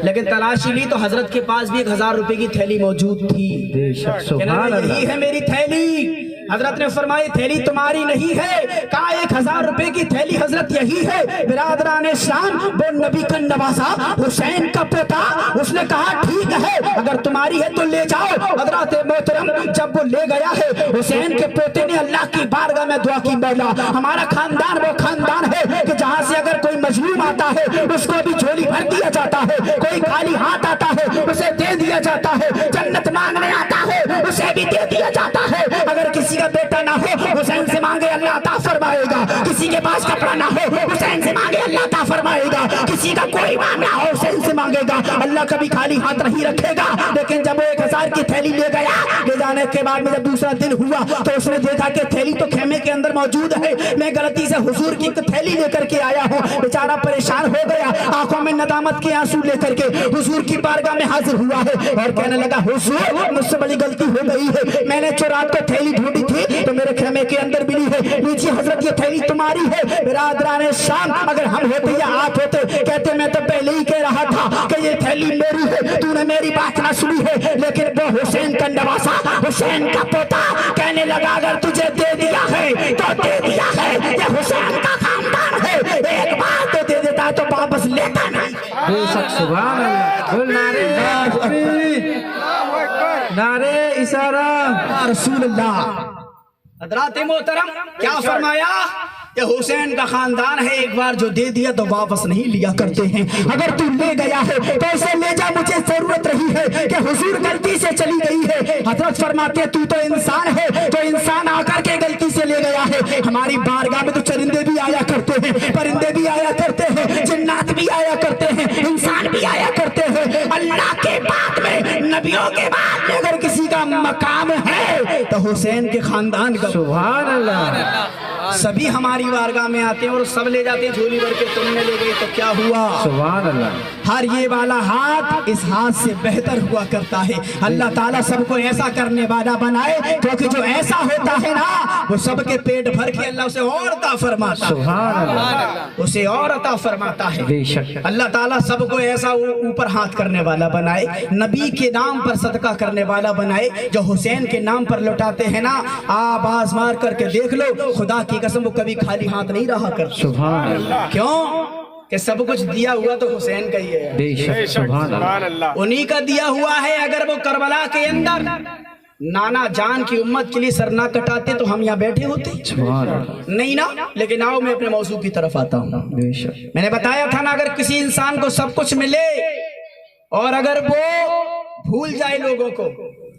[SPEAKER 1] लेकिन तलाशी ली तो हजरत के पास भी 1000 रुपए की थैली मौजूद थी।
[SPEAKER 4] बेशक
[SPEAKER 1] कहने
[SPEAKER 4] सुभान
[SPEAKER 1] लगा,
[SPEAKER 4] अल्लाह।
[SPEAKER 1] यही है मेरी थैली। हजरत ने फरमाई थैली तुम्हारी नहीं है। कहा 1000 रुपए की थैली हजरत यही है। बिरादरान इस्लाम, वो नबी का नवासा हुसैन का पोता। उसने कहा ठीक है, अगर तुम्हारी है तो ले जाओ। हजरत मोहतरम जब वो ले गया है, हुसैन के पोते ने अल्लाह की बारगाह में दुआ की, मौला हमारा खानदान वो खानदान है कि जहाँ से अगर कोई मजलूम आता है उसको भी झोली भर दिया जाता है, कोई खाली हाथ आता है उसे दे दिया जाता है, जन्नत मांगने आता है उसे भी दे दिया जाता है। अगर किसी का बेटा ना हो हुसैन से मांगे अल्लाह अता फरमाएगा, किसी के पास कपड़ा ना हो हुसैन से मांगे अल्लाह अता फरमाएगा, किसी का कोई मामला हो हुसैन से मांगेगा, अल्लाह कभी खाली हाथ नहीं रखेगा। लेकिन जब वो 1000 की थैली ले गया, ले जाने के बाद में जब दूसरा दिन हुआ तो उसने देखा कि थैली तो खेमे के अंदर मौजूद है, मैं गलती से हुजूर की थैली लेकर के आया हूँ। बेचारा परेशान हो गया, आंखों में नदामत के आंसू लेकर के हुजूर की बारगाह में हाजिर हुआ है और कहने लगा हुजूर मुझसे बड़ी गलती हो गई है, मैंने जो रात को थैली ढूंढी थी तो मेरे खेमे के अंदर मिली है। लीजिए हजरत ये थैली तुम्हारी है। बिरादरान शाम, अगर हम होते या आप होते कहते मैं तो पहले ही कह रहा था कि ये थैली मेरी है, तूने मेरी बात ना सुनी है। लेकिन वो हुसैन का नवासा, हुसैन का पोता कहने लगा अगर तुझे दे दिया है तो दे दिया है, ये हुसैन का खानदान है, एक बार तो दे देता तो वापस लेता नहीं।
[SPEAKER 4] बेशक सुभान अल्लाह। बोल नारे तकबीर, नारे इशारा।
[SPEAKER 1] रसूल अल्लाह। हज़रात मोहतरम क्या फरमाया कि हुसैन का खानदान है, एक बार जो दे दिया तो वापस नहीं लिया करते हैं। अगर तू ले गया है तो इसे ले जा, मुझे जरूरत रही है कि हुजूर गलती से चली गई है। हजरत फरमाते तू तो इंसान है, तो इंसान आकर के गलती से ले गया है। हमारी बारगाह में तो चरिंदे भी आया करते हैं, परिंदे भी आया करते हैं, जिन्नात भी आया करते हैं, इंसान भी आया करते हैं। अल्लाह के बाद में, नबियों के बाद में अगर किसी का मकाम है तो हुसैन के खानदान का।
[SPEAKER 4] सुभान अल्लाह।
[SPEAKER 1] सभी हमारी बारगाह में आते हैं और सब ले जाते हैं झोली भर के, तुमने ले गई तो क्या हुआ।
[SPEAKER 4] सुभान अल्लाह।
[SPEAKER 1] हर ये वाला हाथ इस हाथ से बेहतर हुआ करता है। अल्लाह ताला सबको ऐसा करने वाला बनाए, क्योंकि जो ऐसा होता है ना वो सबके पेट भर के अल्लाह उसे और अता फरमाता है,
[SPEAKER 4] सुभान अल्लाह।
[SPEAKER 1] उसे और अता फरमाता है।
[SPEAKER 4] बेशक
[SPEAKER 1] अल्लाह ताला सबको ऐसा ऊपर हाथ करने वाला बनाए, नबी के नाम पर सदका करने वाला बनाए। जो हुसैन के नाम पर लौटाते हैं ना, आप आज़मार करके देख लो, खुदा की कसम वो कभी खाली हाथ नहीं रहा करते।
[SPEAKER 4] सुभान अल्लाह।
[SPEAKER 1] क्यों कि सब कुछ दिया हुआ तो हुसैन का ही है,
[SPEAKER 4] बेशक सुभान अल्लाह।
[SPEAKER 1] उन्हीं का दिया हुआ है। अगर वो करबला के अंदर नाना जान की उम्मत के लिए सर ना कटाते तो हम यहाँ बैठे होते
[SPEAKER 4] सुभान अल्लाह।
[SPEAKER 1] नहीं ना। लेकिन आओ मैं अपने मौजू की तरफ आता हूँ।
[SPEAKER 4] बेशक
[SPEAKER 1] मैंने बताया था ना, अगर किसी इंसान को सब कुछ मिले और अगर वो भूल जाए लोगों को,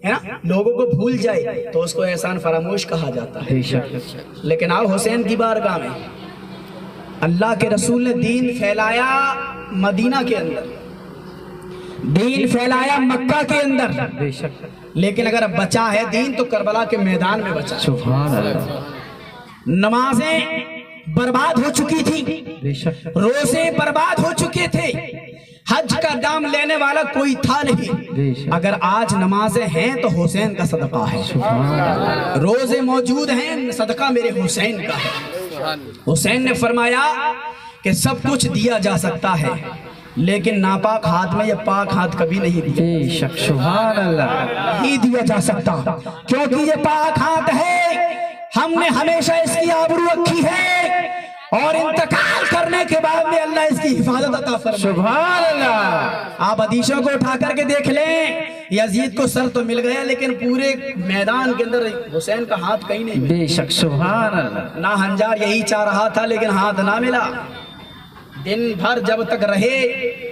[SPEAKER 1] है ना, लोगों को भूल जाए तो उसको एहसान फरामोश कहा जाता है।
[SPEAKER 4] बेशक।
[SPEAKER 1] लेकिन आओ हुसैन की बारगाह में अल्लाह के रसूल ने दीन फैलाया मदीना के अंदर, दीन फैलाया मक्का के अंदर,
[SPEAKER 4] बेशक।
[SPEAKER 1] लेकिन अगर बचा है दीन तो करबला के मैदान में बचा।
[SPEAKER 4] सुभान अल्लाह।
[SPEAKER 1] नमाजें बर्बाद हो चुकी थी,
[SPEAKER 4] बेशक।
[SPEAKER 1] रोजे बर्बाद हो चुके थे, हज का दाम लेने वाला कोई था नहीं। अगर आज नमाजें हैं तो हुसैन का सदका है, रोजे मौजूद हैं, सदका मेरे हुसैन का है। हुसैन ने फरमाया कि सब कुछ दिया जा सकता है, लेकिन नापाक हाथ में ये पाक हाथ कभी नहीं दिया।
[SPEAKER 4] बेशक सुभान अल्लाह।
[SPEAKER 1] नहीं दिया जा सकता, क्योंकि ये पाक हाथ है। हमने हमेशा इसकी आबरू रखी है और इंतकाल करने के बाद में अल्लाह इसकी हिफाजत अता फरमाए।
[SPEAKER 4] सुभान अल्लाह।
[SPEAKER 1] आप हदीसों को उठा करके देख लें, यजीद को सर तो मिल गया, लेकिन पूरे मैदान के अंदर हुसैन का हाथ कहीं नहीं मिला।
[SPEAKER 4] बेशक सुभान अल्लाह।
[SPEAKER 1] ना हंजार यही चाह रहा था, लेकिन हाथ ना मिला। दिन भर जब तक रहे,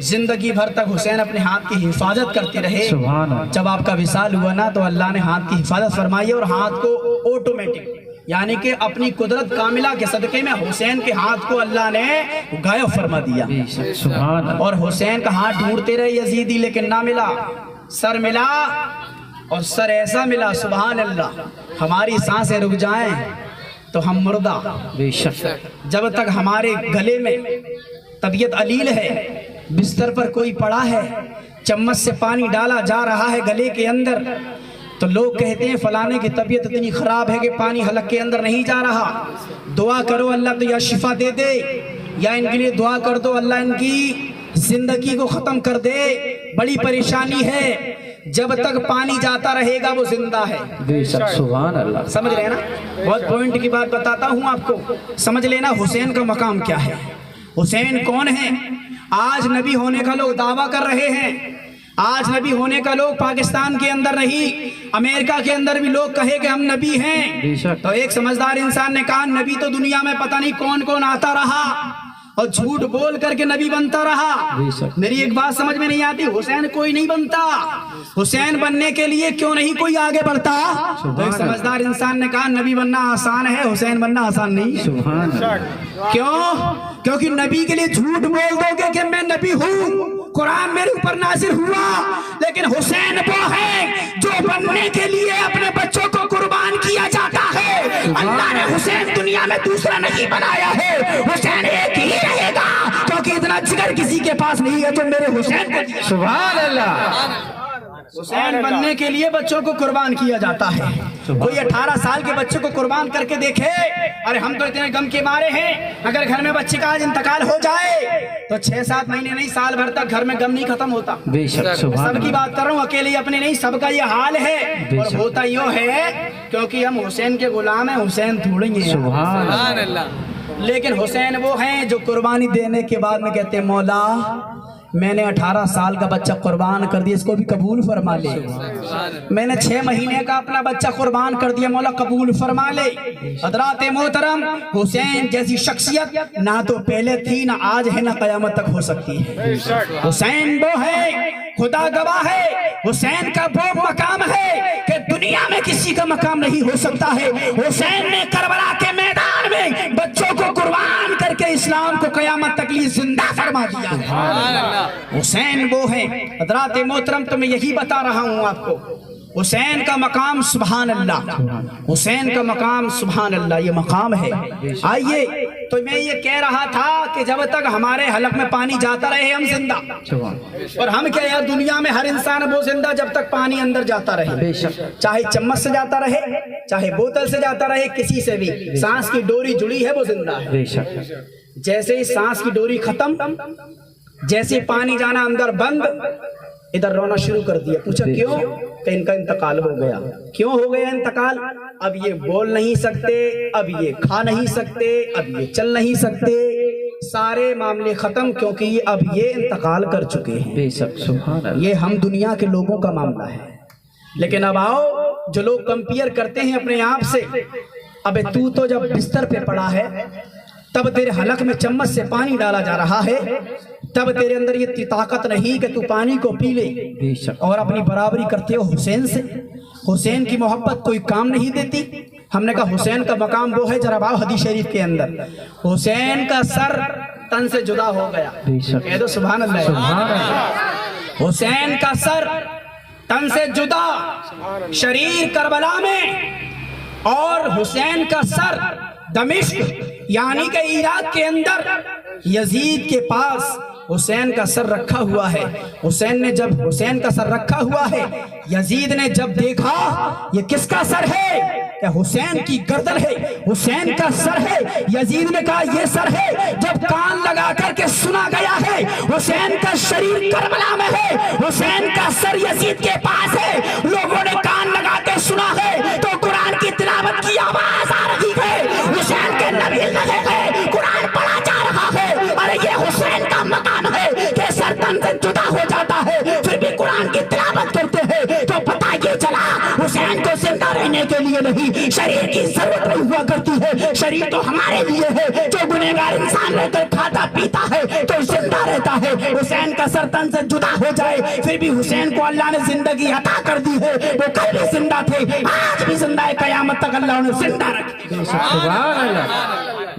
[SPEAKER 1] जिंदगी भर तक हुसैन अपने हाथ की हिफाजत करते रहे।
[SPEAKER 4] सुभान अल्लाह।
[SPEAKER 1] जब आपका विसाल हुआ ना, तो अल्लाह ने हाथ की हिफाजत फरमाई और हाथ को ऑटोमेटिक, यानी कि अपनी कुदरत कामिला के सदके में हुसैन के हाथ को अल्लाह ने गायब फरमा दिया।
[SPEAKER 4] बेशक सुभान अल्लाह।
[SPEAKER 1] और हुसैन का हाथ ढूंढते रहे यजीदी, लेकिन ना मिला। सर मिला, और सर ऐसा मिला सुभान अल्लाह, हमारी सांसें रुक जाएं तो हम मुर्दा।
[SPEAKER 4] बेशक।
[SPEAKER 1] जब तक हमारे गले में तबीयत अलील है, बिस्तर पर कोई पड़ा है, चम्मच से पानी डाला जा रहा है गले के अंदर, तो लोग कहते हैं फलाने की तबीयत इतनी खराब है कि पानी हलक के अंदर नहीं जा रहा, दुआ करो अल्लाह तो या शिफा दे दे, या इनके लिए दुआ कर दो अल्लाह इनकी जिंदगी को खत्म कर दे, बड़ी परेशानी है। जब तक पानी जाता रहेगा वो जिंदा है।
[SPEAKER 4] बेशक सुभान अल्लाह।
[SPEAKER 1] समझ रहे हैं ना? बहुत पॉइंट की बात बताता हूँ आपको, समझ लेना हुसैन का मकाम क्या है, हुसैन कौन है। आज नबी होने का लोग दावा कर रहे हैं, आज नबी होने का लोग पाकिस्तान के अंदर नहीं, अमेरिका के अंदर भी लोग कहे कि हम नबी हैं। तो एक समझदार इंसान ने कहा नबी तो दुनिया में पता नहीं कौन कौन आता रहा और झूठ बोल करके नबी बनता रहा। मेरी एक बात समझ में नहीं आती, हुसैन कोई नहीं बनता, हुसैन बनने के लिए क्यों नहीं कोई आगे बढ़ता। तो एक समझदार इंसान ने कहा नबी बनना आसान है, हुसैन बनना आसान नहीं।
[SPEAKER 4] सुभान अल्लाह।
[SPEAKER 1] क्यों? क्योंकि नबी के लिए झूठ बोल दोगे कि मैं नबी हूँ, कुरान मेरे ऊपर नाजिल हुआ, लेकिन हुसैन वो है जो बनने के लिए अपने बच्चों को कुर्बान किया जाता है। अल्लाह ने हुसैन दुनिया में दूसरा नहीं बनाया है, हुसैन एक ही रहेगा, क्योंकि इतना जिगर किसी के पास नहीं है जो मेरे हुसैन को।
[SPEAKER 4] सुभान अल्लाह।
[SPEAKER 1] हुसैन बनने के लिए बच्चों को कुर्बान किया जाता है। कोई 18 साल के बच्चे को कुर्बान करके देखे, अरे हम तो इतने गम के मारे हैं, अगर घर में बच्चे का आज इंतकाल हो जाए तो 6-7 महीने नहीं, साल भर तक घर में गम नहीं खत्म होता।
[SPEAKER 4] बेशक सुभान
[SPEAKER 1] सबकी बात कर रहा हूँ, अकेले अपने नहीं, सबका ये हाल है। और होता यो है क्योंकि हम हुसैन के गुलाम हैं, हुसैन थोड़े हैं।
[SPEAKER 4] सुभान अल्लाह।
[SPEAKER 1] लेकिन हुसैन वो हैं जो कुर्बानी देने के बाद में कहते हैं मौला मैंने 18 साल का बच्चा कुर्बान कर दिया, इसको भी कबूल फरमा ले। मैंने 6 महीने का अपना बच्चा कुर्बान कर दिया, मौला कबूल फरमा ले। हज़रात मोहतरम, हुसैन जैसी शख्सियत ना तो पहले थी, ना आज है, ना कयामत तक हो सकती है। हुसैन वो है, खुदा गवाह है, हुसैन का वो मकाम है कि दुनिया में किसी का मकाम नहीं हो सकता है। हुसैन ने करबला के मैदान में बच्चों को कुर्बान करके इस्लाम को कयामत तक लिए जिंदा फरमा दिया। हुसैन वो है। हज़रात मोहतरम, तो मैं यही बता रहा हूँ आपको, हुसैन का मकाम सुभान अल्लाह, हुसैन का मकाम सुभान अल्लाह, ये मकाम है। आइए, तो मैं ये कह रहा था कि जब तक हमारे हलक में पानी जाता रहे हम जिंदा, और हम क्या यार, दुनिया में हर इंसान वो जिंदा जब तक पानी अंदर जाता रहे, चाहे चम्मच से जाता रहे, चाहे बोतल से जाता रहे, किसी से भी सांस की डोरी जुड़ी है वो जिंदा है। जैसे ही सांस की डोरी खत्म, जैसे पानी जाना अंदर बंद, इधर रोना शुरू कर दिया। पूछा क्यों? कि इनका इंतकाल हो गया। क्यों हो गया इंतकाल? अब ये बोल नहीं सकते, अब ये खा नहीं सकते, अब ये चल नहीं सकते, सारे मामले खत्म, क्योंकि अब ये इंतकाल कर चुके हैं।
[SPEAKER 4] बेशक सुभान अल्लाह।
[SPEAKER 1] ये हम दुनिया के लोगों का मामला है। लेकिन अब आओ, जो लोग कंपेयर करते हैं अपने आप से, अबे तू तो जब बिस्तर पे पड़ा है, तब तेरे हलक में चम्मच से पानी डाला जा रहा है, तब तेरे अंदर ये ताकत नहीं कि तू पानी को पी ले और अपनी बराबरी करते हो हुसैन से। हुसैन की मोहब्बत कोई काम नहीं देती। हमने कहा हुसैन का मकाम वो है, जरा भाव हदीस शरीफ के अंदर, हुसैन का सर तन से जुदा हो गया। कह दो सुभान अल्लाह। हुसैन का सर तन से जुदा, शरीर करबला में, और हुसैन का सर दमिश्क यानी कि इराक के अंदर यजीद के पास हुसैन का सर रखा हुआ है। हुसैन ने जब हुसैन का सर रखा हुआ है, यजीद ने जब देखा ये किसका सर है, क्या हुसैन की गर्दन है, हुसैन का सर है। यजीद ने कहा ये सर है। जब कान लगा करके सुना गया है हुसैन का शरीर करबला में है, हुसैन का सर यजीद के पास है, लोगों ने कान लगाते सुना है तो कुरान की तिलावत की आवाज आ रही है, हुसैन के नबी लगे हैं, कुरान पढ़ा जा रहा है। अरे ये हुसैन का मकाम है कि सर तन से जुदा हो जाता है फिर भी कुरान की तिलावत करते हैं। तो पता ये चला हुसैन को जिंदा रहने के लिए नहीं, शरीर की जरूरत नहीं हुआ करती है। शरीर तो हमारे लिए है, जो गुनहगार इंसान रहकर खाता पीता है तो जिंदा रहता है। हुसैन का सर तन से जुदा हो जाए फिर भी हुसैन को अल्लाह ने जिंदगी अता कर दी है। वो कल भी जिंदा थे, आज भी जिंदा है, कयामत तक अल्लाह उन्हें जिंदा रखे। सुभान अल्लाह।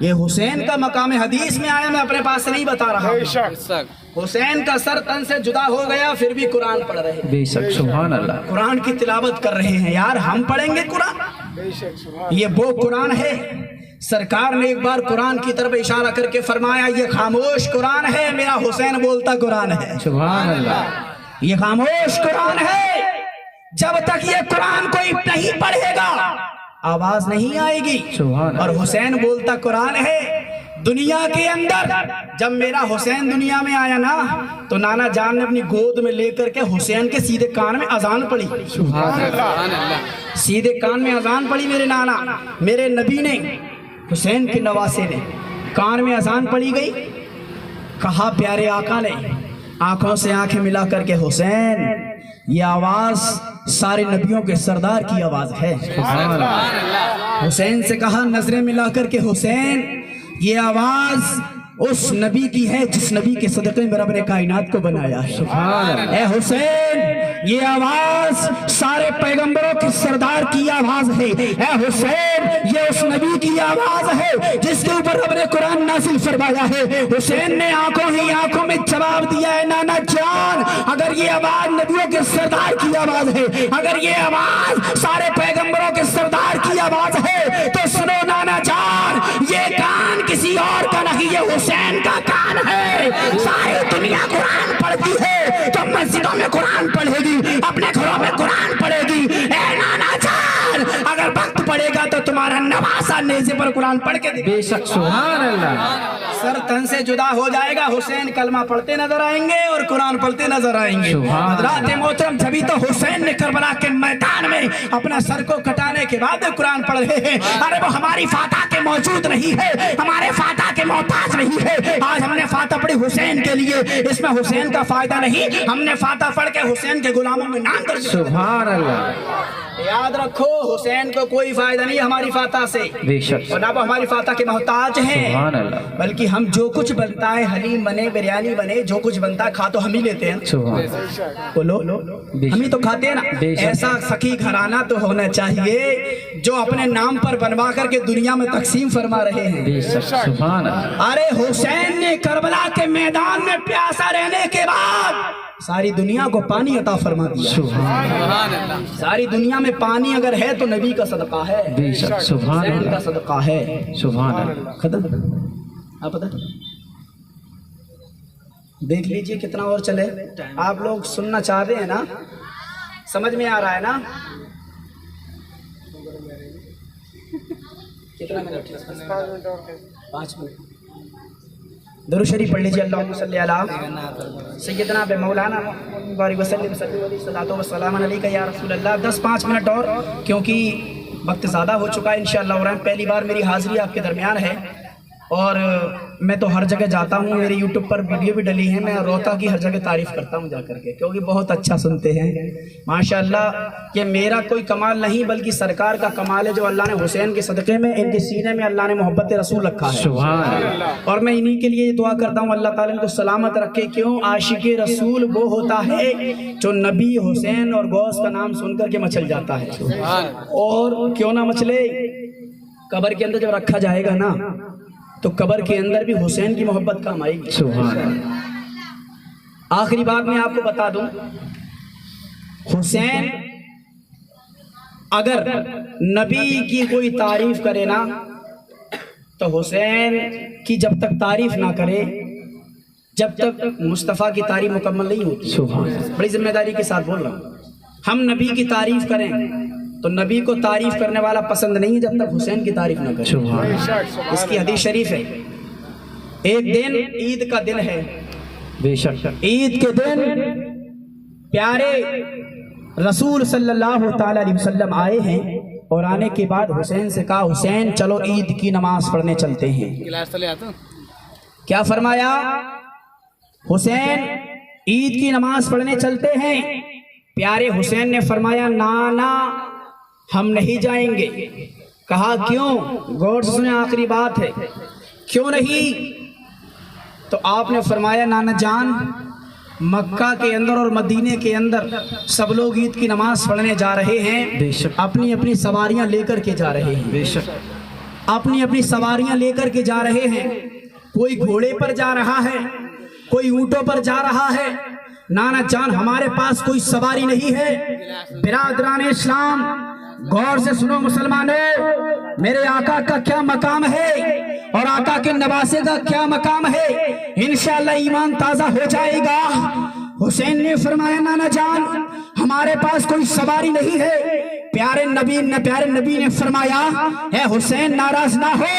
[SPEAKER 1] ये हुसैन का मकाम हदीस में आया, मैं अपने पास से नहीं बता रहा हूं। हुसैन का सर तन से जुदा हो गया फिर भी कुरान पढ़ रहे हैं।
[SPEAKER 4] बेशक सुभान अल्लाह।
[SPEAKER 1] कुरान की तिलावत कर रहे हैं। यार हम पढ़ेंगे कुरान? ये वो कुरान है। सरकार ने एक बार कुरान की तरफ इशारा करके फरमाया ये खामोश कुरान है, मेरा हुसैन बोलता कुरान है।
[SPEAKER 4] सुभान अल्लाह।
[SPEAKER 1] ये खामोश कुरान है, जब तक ये कुरान कोई नहीं पढ़ेगा आवाज नहीं आएगी। और हुसैन बोलता कुरान है। दुनिया के अंदर जब मेरा हुसैन दुनिया में आया ना तो नाना जान ने अपनी गोद में लेकर के हुसैन के सीधे कान में अजान पढ़ी। सीधे कान में अजान पढ़ी मेरे नाना, मेरे नबी ने, हुसैन के नवासे ने कान में अजान पढ़ी गई। कहा प्यारे आका ने आंखों से आंखें मिला करके हुसैन ये आवाज सारे नबियों के सरदार की आवाज है। हुसैन से कहा नजरें मिला करके हुसैन ये आवाज उस नबी की है जिस नबी के सदक़े में रब ने कायनात को बनाया है। ए हुसैन ये आवाज सारे पैगंबरों के सरदार की आवाज है। ए हुसैन ये उस नबी की आवाज है जिसके ऊपर रब ने कुरान नाज़िल फरमाया है। हुसैन ने आंखों ही आंखों में जवाब दिया है नाना जान अगर ये आवाज नबियों के सरदार की आवाज है, अगर ये आवाज सारे पैगंबरों के सरदार की आवाज है तो सुनो नाना जान ये कान किसी और का नहीं, ये हुसैन का कान है। सारी दुनिया कुरान पढ़ती है तो मस्जिदों में कुरान पढ़ेगी, अपने घरों में कुरान पढ़ेगी। ए नाना जान अगर वक्त पड़ेगा तो तुम्हारा नवासा नेज़े पर कुरान पढ़ के
[SPEAKER 4] बेशक सुभान अल्लाह।
[SPEAKER 1] सर तन से जुदा हो जाएगा, हुसैन कलमा पढ़ते नजर आएंगे और कुरान पढ़ते नजर आएंगे। हज़रात मोहतरम जभी तो हुसैन ने करबला के मैदान में अपना सर को कटाने के बाद कुरान पढ़ रहे हैं। अरे वो हमारी फाता के मौजूद नहीं है, हमारे फाता के मोहताज नहीं है। आज हमने फाता पढ़ी हुसैन के लिए, इसमें हुसैन का फायदा नहीं, हमने फाता पढ़ के हुसैन के गुलामों में नाम दर्ज।
[SPEAKER 4] सुभान अल्लाह।
[SPEAKER 1] याद रखो हुसैन को कोई फायदा नहीं हमारी फाता से,
[SPEAKER 4] बेशक,
[SPEAKER 1] और ना वो हमारी फाता के मोहताज हैं, बल्कि हम जो कुछ बनता है हलीम बने बिरयानी बने जो कुछ बनता है खा तो हम ही लेते हैं। बोलो हम ही तो खाते हैं ना। ऐसा सखी घराना तो होना चाहिए जो अपने नाम पर बनवा करके दुनिया में तकसीम फरमा रहे हैं।
[SPEAKER 4] सुभान अल्लाह।
[SPEAKER 1] अरे हुसैन ने करबला के मैदान में प्यासा रहने के बाद सारी दुनिया को पानी अता फरमा दिया। सुभान अल्लाह। सारी दुनिया में पानी अगर है तो नबी का सदका है,
[SPEAKER 4] बेशक सुभान अल्लाह
[SPEAKER 1] का सदका है।
[SPEAKER 4] सुभान अल्लाह।
[SPEAKER 1] खत्म। आप पता देख लीजिए कितना और चले। आप लोग सुनना चाह रहे हैं ना, समझ में आ रहा है ना? कितना मिनट? 5 मिनट। दुरूद शरीफ पढ़ लीजिए। अल्लाहुम्मा सल्ली अला सय्यदना व मौलाना मुहम्मद व सल्लिम सल्लल्लाहु अलैहि या रसूल अल्लाह। 10-5 मिनट और, क्योंकि वक्त ज़्यादा हो चुका है। इंशाअल्लाह और पहली बार मेरी हाज़िरी आपके दरमियान है और मैं तो हर जगह जाता हूँ, मेरे यूट्यूब पर वीडियो भी डली है। मैं रोता की हर जगह तारीफ़ करता हूँ जा करके, क्योंकि बहुत अच्छा सुनते हैं माशाअल्लाह। ये मेरा कोई कमाल नहीं बल्कि सरकार का कमाल है जो अल्लाह ने हुसैन के सदक़े में इनके सीने में अल्लाह ने मोहब्बत रसूल रखा है। और मैं इन्हीं के लिए दुआ करता हूँ अल्लाह ताला इनको सलामत रखे। क्यों? आशिक़े रसूल वो होता है जो नबी हुसैन और गौस का नाम सुन करके मचल जाता है। और क्यों ना मचले, कब्र के अंदर जब रखा जाएगा ना तो कब्र के अंदर भी हुसैन की मोहब्बत काम आएगी। आखिरी बात मैं आपको बता दूं, हुसैन अगर नबी की कोई तारीफ करे ना तो हुसैन की जब तक तारीफ ना करे जब तक मुस्तफ़ा की तारीफ मुकम्मल नहीं होती। बड़ी जिम्मेदारी के साथ बोल रहा हूँ। हम नबी की तारीफ करें तो नबी को तारीफ करने वाला पसंद नहीं है जब तक हुसैन की तारीफ न करे। इसकी हदीस शरीफ है। एक दिन ईद का दिन है,
[SPEAKER 4] बेशक
[SPEAKER 1] ईद के दिन प्यारे रसूल सल्लल्लाहु ताला अलैहि वसल्लम आए हैं और आने के बाद हुसैन से कहा, हुसैन चलो ईद की नमाज पढ़ने चलते हैं। क्या फरमाया? हुसैन ईद की नमाज पढ़ने चलते हैं। प्यारे हुसैन ने फरमाया, नाना हम नहीं जाएंगे। कहा क्यों? गौर से सुने, आखिरी बात है, क्यों नहीं? तो आपने फरमाया, नाना जान, मक्का के अंदर और मदीने के अंदर सब लोग ईद की नमाज पढ़ने जा रहे हैं, अपनी अपनी सवारियां लेकर के जा रहे हैं,
[SPEAKER 4] बेशक
[SPEAKER 1] अपनी अपनी सवारियां लेकर के जा रहे हैं। कोई घोड़े पर जा रहा है, कोई ऊंटों पर जा रहा है। नाना जान, हमारे पास कोई सवारी नहीं है। बिरादरान इस्लाम, गौर से सुनो मुसलमानों, मेरे आका का क्या मकाम है और आका के नवासे का क्या मकाम है, इंशाअल्लाह ईमान ताजा हो जाएगा। हुसैन ने फरमाया, नाना जान हमारे पास कोई सवारी नहीं है। प्यारे नबी ने फरमाया, है हुसैन नाराज ना हो,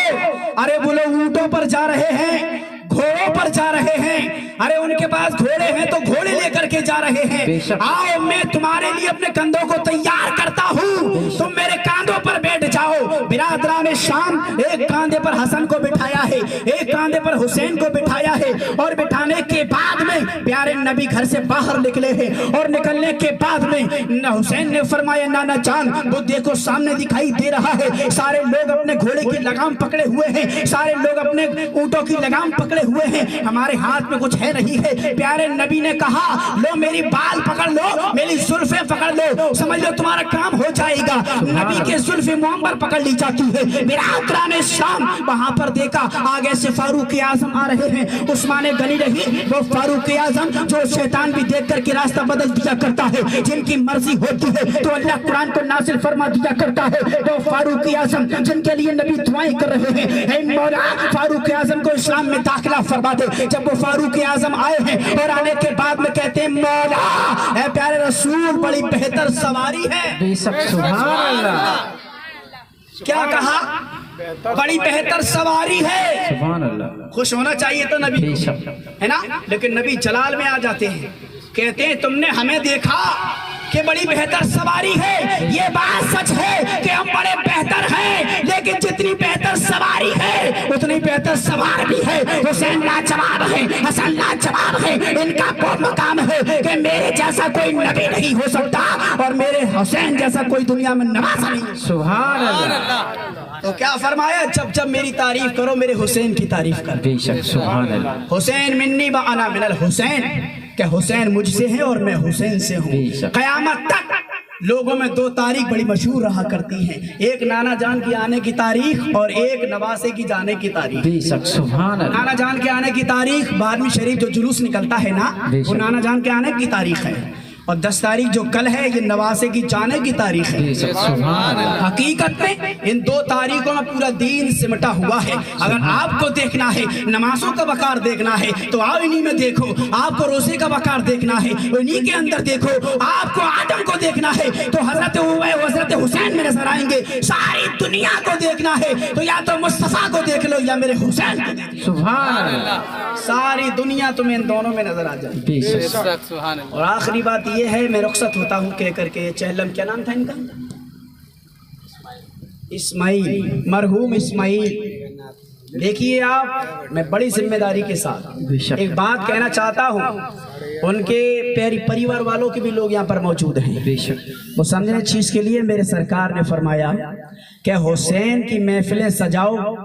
[SPEAKER 1] अरे वो लोग ऊंटों पर जा रहे हैं, घोड़ों पर जा रहे हैं, अरे उनके पास घोड़े हैं तो घोड़े लेकर के जा रहे हैं। आओ मैं तुम्हारे लिए अपने कंधों को तैयार करता हूँ, तुम मेरे कांधों पर बैठ जाओ। बिरादरान शाम, एक कांधे पर हसन को बिठाया है, एक कांधे पर हुसैन को बिठाया है, और बिठाने के बाद में प्यारे नबी घर से बाहर निकले हैं। और निकलने के बाद में हुसैन ने फरमाया, नाना जान वो देखो सामने दिखाई दे रहा है, सारे लोग अपने घोड़े की लगाम पकड़े हुए हैं, सारे लोग अपने ऊंटों की लगाम पकड़े हुए हैं, हमारे हाथ में कुछ है नहीं है। प्यारे नबी ने कहा, लो मेरी बाल पकड़ लो, मेरी जुल्फें पकड़ लो, समझ लो तुम्हारा काम हो जाएगा। नबी के जुल्फे मुहम्मद पकड़ ली जाती है। बिरादरान शाम, वहां पर देखा आगे से फारूक आजम आ रहे हैं। उस्मान गनी रही वो फारूक आजम, जो शैतान भी देख करके रास्ता बदल दिया करता है, जिनकी मर्जी होती है तो अल्लाह कुरान को नासिल फरमा दिया करता है। वो फारूक आजम जिनके लिए नबी दुआएं कर रहे हैं, मौला फारूक आजम को इस्लाम में दाखिला फरमा दे। जब वो फारूक आजम आए हैं और आने के बाद में कहते हैं, मौला प्यारे रसूल बड़ी बेहतर सवारी है।
[SPEAKER 4] बेशक सुभान अल्लाह।
[SPEAKER 1] क्या कहा? बड़ी बेहतर सवारी है।
[SPEAKER 4] सुभान अल्लाह।
[SPEAKER 1] खुश होना चाहिए तो नबी,
[SPEAKER 4] बेशक
[SPEAKER 1] है ना? लेकिन नबी जलाल में आ जाते हैं, कहते हैं तुमने हमें देखा कि बड़ी बेहतर सवारी है। ये बात सच है कि हम बड़े बेहतर हैं, लेकिन जितनी बेहतर सवारी है उतनी बेहतर सवार भी है। हुसैन लाजवाब है, हसन लाजवाब है, इनका वो मकाम है कि मेरे जैसा कोई नबी नहीं हो सकता और मेरे हुसैन जैसा कोई दुनिया में नवासा नहीं।
[SPEAKER 4] सुभान अल्लाह।
[SPEAKER 1] तो क्या फरमाया, जब जब मेरी तारीफ करो मेरे हुसैन की तारीफ कर।
[SPEAKER 4] बेशक सुभान अल्लाह।
[SPEAKER 1] हुसैन मिन्नी व अना मिनल हुसैन, कि हुसैन मुझसे है और मैं हुसैन से हूँ। कयामत तक लोगों में दो तारीख बड़ी मशहूर रहा करती हैं, एक नाना जान की आने की तारीख और एक नवासे की जाने की तारीख।
[SPEAKER 4] बेशक सुभान अल्लाह।
[SPEAKER 1] नाना जान के आने की तारीख बारहवीं शरीफ जो जुलूस निकलता है ना, वो नाना जान के आने की तारीख है। और 10 तारीख जो कल है ये नवासे की जाने की तारीख है। हकीकत में इन 2 तारीखों में पूरा दीन सिमटा हुआ है। अगर आपको देखना है, नमाजों का वकार देखना है तो आओ इन्हीं में देखो। आपको रोजे का वकार देखना है इन्हीं के अंदर देखो। आपको आदम को देखना है तो हजरत हुसैन में नजर आएंगे। सारी दुनिया को देखना है तो या तो मुस्तफा को देख लो या मेरे हुसैन को देख लो।
[SPEAKER 4] सुभान अल्लाह।
[SPEAKER 1] सारी दुनिया तुम्हें इन दोनों में नजर आ जाए। और आखिरी बात ये है, मैं रुखसत होता हूँ कह करके। चहलम, क्या नाम था इनका? इस्माइल, मरहूम इस्माइल। देखिए आप, मैं बड़ी जिम्मेदारी के साथ एक बात कहना चाहता हूँ। उनके परिवार वालों के भी लोग यहाँ पर मौजूद हैं। वो समझने चीज के लिए मेरे सरकार ने फरमाया कि हुसैन की महफिलें सजाओ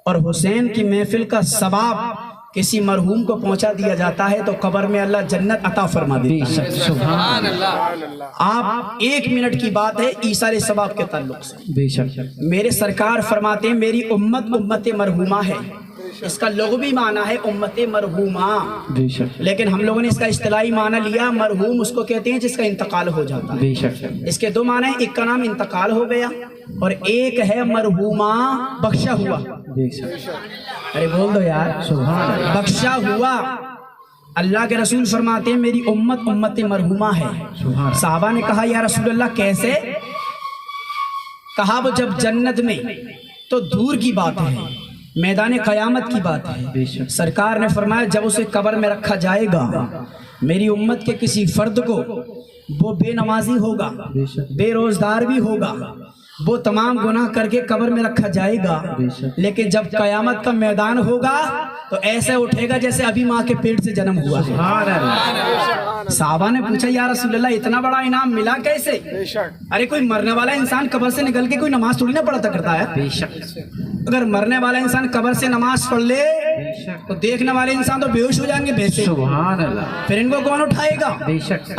[SPEAKER 1] और हुसैन की महफिल का सवाब किसी मरहूम को पहुंचा दिया जाता है तो कब्र में अल्लाह जन्नत अता फरमा देता है। सुभान अल्लाह। आप 1 मिनट की बात है ईसारे सवाब के ताल्लुक से। बेशक मेरे सरकार फरमाते हैं, मेरी उम्मत मरहूमा है। इसका लग़वी माना है उम्मत मरहूमा, लेकिन हम लोगों ने इसका इस्तिलाही माना लिया। मरहूम उसको कहते हैं जिसका इंतकाल हो जाता है। इसके 2 माने हैं, एक का नाम इंतकाल हो गया और एक है मरहूमा, बख्शा हुआ। अरे बोल दो यार, सुभान अल्लाह। बख्शा हुआ। अल्लाह के रसूल फरमाते हैं मेरी उम्मत मरहूमा है। साहबा ने कहा या रसूल अल्लाह कैसे? कहा वो जब जन्नत में तो दूर की बात है, मैदान क़यामत की बात है। सरकार ने फरमाया जब उसे कब्र में रखा जाएगा, मेरी उम्मत के किसी फर्द को, वो बेनमाजी होगा, बेरोजगार भी होगा, वो तमाम गुनाह करके कब्र में रखा जाएगा, लेकिन जब कयामत का मैदान होगा तो ऐसे उठेगा जैसे अभी माँ के पेट से जन्म हुआ है। साहबा ने पूछा या रसूलल्लाह इतना बड़ा इनाम मिला कैसे? अरे कोई मरने वाला इंसान कब्र से निकल के कोई नमाज थोड़ी ना पढ़ता करता है। अगर मरने वाला इंसान कब्र से नमाज पढ़ ले तो देखने वाले इंसान तो बेहोश हो जाएंगे वैसे। फिर इनको कौन उठाएगा?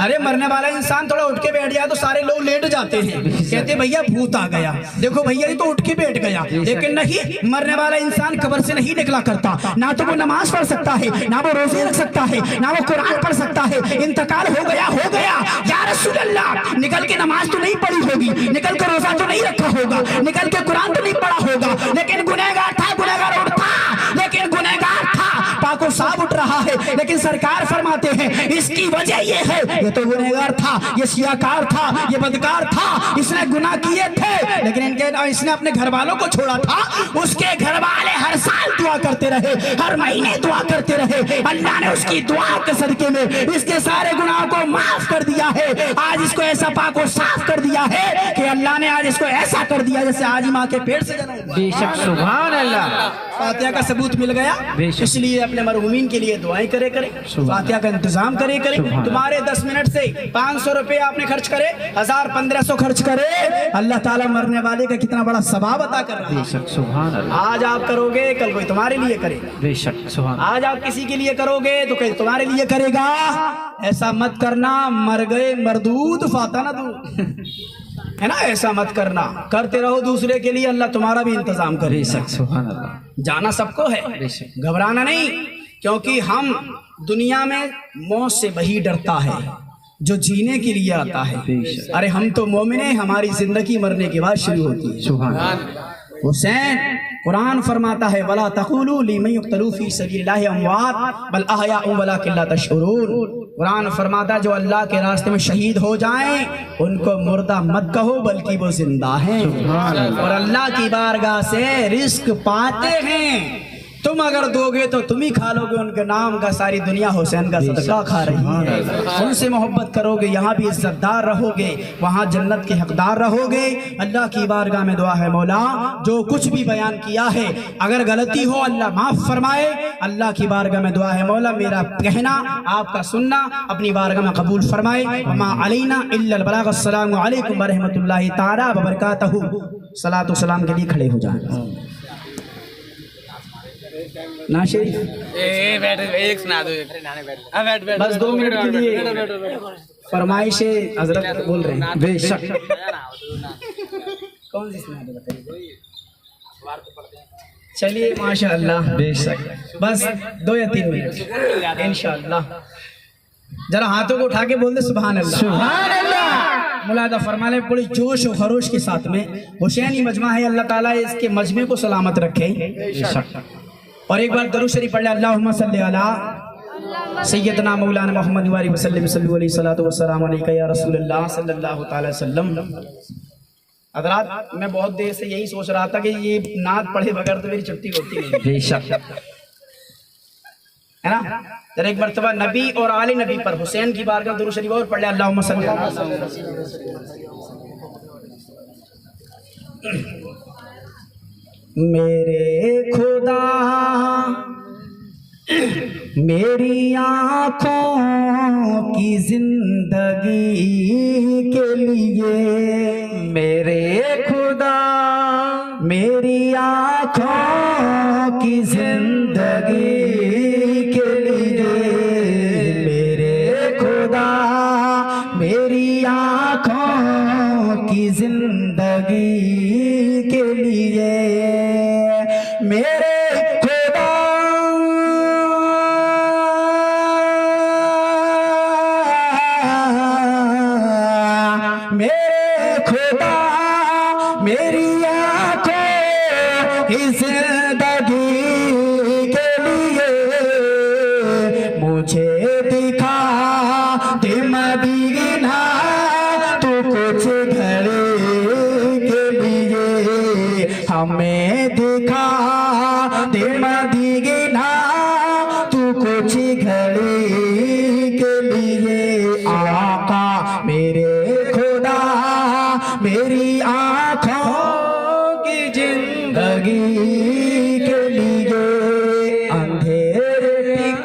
[SPEAKER 1] अरे मरने वाला इंसान थोड़ा उठ के बैठ जाए तो सारे लोग लेट जाते हैं, कहते भैया भूत आ गया, देखो भैया ये तो उठ के बैठ गया। लेकिन नहीं, मरने वाला इंसान कब्र से नहीं निकला करता। ना तो वो नमाज पढ़ सकता है, ना वो रोजे रख सकता है, ना वो कुरान पढ़ सकता है। इंतकाल हो गया या रसूल अल्लाह, निकल के नमाज तो नहीं पढ़ी होगी, निकल के रोजा तो नहीं रखा होगा, निकल के कुरान तो नहीं पढ़ा होगा, लेकिन गुनहगार था, गुनहगार उठता, लेकिन गुनहगार था, पाको साहब उठ रहा है। लेकिन सरकार फरमाते हैं इसकी वजह ये है, ये तो गुनहगार था, ये सियाकार था, ये बदकार था, इसने गुनाह किए थे, लेकिन इसने अपने घर वालों को छोड़ा था। उसके घर वाले हर साल दुआ करते रहे, हर महीने दुआ करते रहे। अल्लाह ने उसकी दुआ के सदके में इसके सारे गुनाहों को माफ कर दिया है। आज इसको ऐसा पाको साफ कर दिया है कि अल्लाह ने आज इसको ऐसा कर दिया जैसे आज ही माँ के पेट से जन्म हुआ।
[SPEAKER 4] बेशक सुभान अल्लाह।
[SPEAKER 1] फातिहा का सबूत मिल गया, इसलिए अपने मरहूमीन के लिए दुआएं करे फातिहा का इंतजाम करे। तुम्हारे 10 मिनट से 500 रुपए आपने खर्च करे, 1000-1500 खर्च करे, अल्लाह ताला मरने वाले का कितना बड़ा सवाब अता कर रहा है।
[SPEAKER 4] बेशक सुभान अल्लाह।
[SPEAKER 1] आज आप करोगे कल कोई तुम्हारे लिए करेगा।
[SPEAKER 4] बेशक सुभान।
[SPEAKER 1] आज आप किसी के लिए करोगे तो कोई तुम्हारे लिए करेगा। ऐसा मत करना मर गए मरदूद फाता ना दूध, है ना, ऐसा मत करना। करते रहो दूसरे के लिए, अल्लाह तुम्हारा भी इंतजाम करे।
[SPEAKER 4] बेशक सुभान अल्लाह।
[SPEAKER 1] जाना सबको है, घबराना नहीं, क्योंकि हम दुनिया में मौत से वही डरता है जो जीने के लिए आता है। अरे हम तो मोमिन हैं, हमारी जिंदगी मरने के बाद शुरू होती है। सुभान अल्लाह। हुसैन कुरान फरमाता है वला तक़ूलू लिमन युक़्तलू फ़ी सबीलिल्लाहि अमवात बल अहयाउन वलाकिन ला तशऊरून। कुरान फरमाता है जो अल्लाह के रास्ते में शहीद हो जाएं उनको मुर्दा मत कहो बल्कि वो जिंदा हैं और अल्लाह की बारगाह से रिस्क पाते हैं। तुम अगर दोगे तो तुम ही खा लोगे, उनके नाम का सारी दुनिया हुसैन का सदका खा रही है। उनसे मोहब्बत करोगे, यहाँ भी इज्जतदार रहोगे, वहाँ जन्नत के हकदार रहोगे। अल्लाह की बारगाह में दुआ है मौला जो कुछ भी बयान किया है अगर गलती हो अल्लाह माफ फरमाए। अल्लाह की बारगाह में दुआ है मौला मेरा कहना आपका सुनना अपनी बारगाह में कबूल फरमाए। वमा अलैना इल्लल बलाग। अस्सलामु अलैकुम व रहमतुल्लाहि ताला व बरकातहू। सलात व सलाम के लिए खड़े हो जाए। ना शरीफ
[SPEAKER 5] एक सुना दो,
[SPEAKER 1] बस 2 मिनट के लिए फरमाइश हजरत बोल रहे हैं। बेशक कौन सी सुना दो बताइए। चलिए माशाअल्लाह, बेशक बस 2 या 3 मिनट इंशाअल्लाह। जरा हाथों को उठा के बोल दे सुभान अल्लाह। सुभान अल्लाह। मुलादा फरमा ले बड़ी जोश और खरोश के साथ में। हुसैनी मजमा है, अल्लाह ताला इसके मजमे को सलामत रखे। और एक बार दरूद शरीफ पढ़ ले, अल्लाहुम्मा सल्ली अला सय्यदना मौलाना मुहम्मद व आलिहि वसल्लम सल्लल्लाहु अलैहि सलातो व सलाम अलैका या रसूलल्लाह सल्लल्लाहु तआला वसल्लम। हज़रात मैं बहुत देर से यही सोच रहा था कि ये नात पढ़े बगैर तो मेरी छुट्टी होती नहीं, बेशक है ना। जरा एक मर्तबा नबी और आले नबी पर हुसैन की बारगाह दरूद शरीफ और पढ़ ले, अल्लाहुम्मा सल्ली अला। मेरे खुदा मेरी आँखों की जिंदगी के लिए, मेरे खुदा मेरी आँखों की जिंदगी के लिए, मेरे खुदा मेरी आँखों की जिंदगी के लिए, मेरे खुदा मेरे खुदा मेरी आँखों की जिंदगी के लिए, मुझे दिखा दे मदीना तू कुछ घड़ी के लिए,
[SPEAKER 4] हमें दिखा दे मदीना तू कुछ घड़ी के लिए आका मेरे खुदा मेरी आँखों की जिंदगी के लिए अंधेरे टिक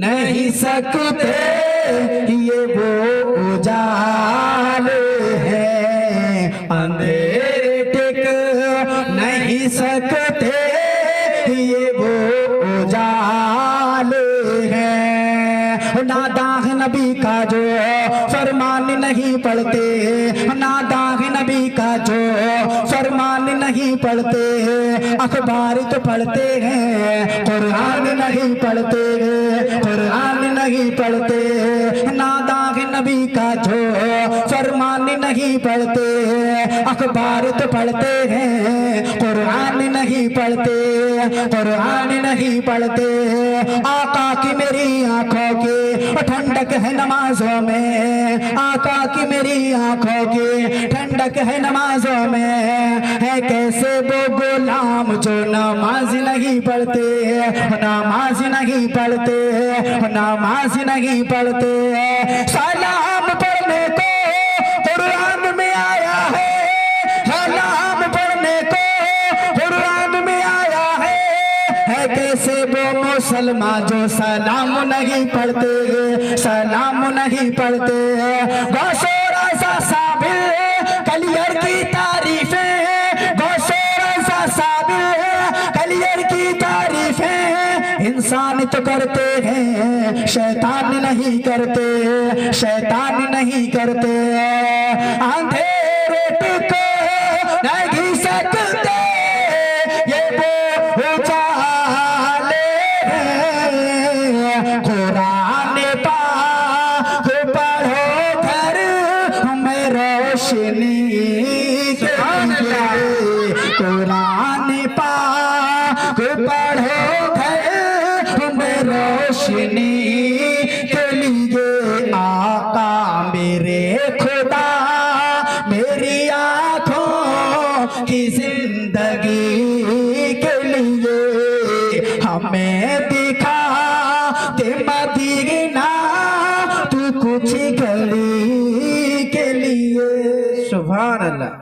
[SPEAKER 4] नहीं सकते ये वो उजाले हैं अंधेरे टिक नहीं सकते ये वो उजाले हैं नादाग नबी का जो फरमान नहीं पढ़ते नादाग नबी का जो फरमान नहीं पढ़ते अखबार तो पढ़ते हैं कुरान नहीं पढ़ते कुरान नहीं पढ़ते नादाग नबी का जो फरमान नहीं पढ़ते अखबार तो पढ़ते हैं कुरान नहीं पढ़ते कुरान नहीं पढ़ते आका की मेरी आंखों की ठंडक है नमाजों में आका की मेरी आंखों की ठंडक है नमाजों में है कैसे वो गुलाम जो नमाज नहीं पढ़ते नमाज नहीं पढ़ते नमाज नहीं पढ़ते सलाम पढ़ने को कुरान में आया है सलाम पढ़ने को कुरान में आया है कैसे वो मुसलमान जो सलाम नहीं पढ़ते सलाम नहीं पढ़ते गौसोरा सा साबिर कलियर की तारीफें गौसोरा सा साबिर कलियर की तारीफें इंसान तो करते हैं शैतान नहीं करते शैतान नहीं करते अंधेरे टिको नहीं सकते ये वो उजाले हैं कुरान पाक पढ़ो घर में रोशनी कुरान पाक पढ़ो घर में रोशनी के लिए आका मेरे खुदा मेरी आँखों की जिंदगी के लिए हमें दिखा दे मदीना तू कुछ घड़ी के लिए सुभान अल्लाह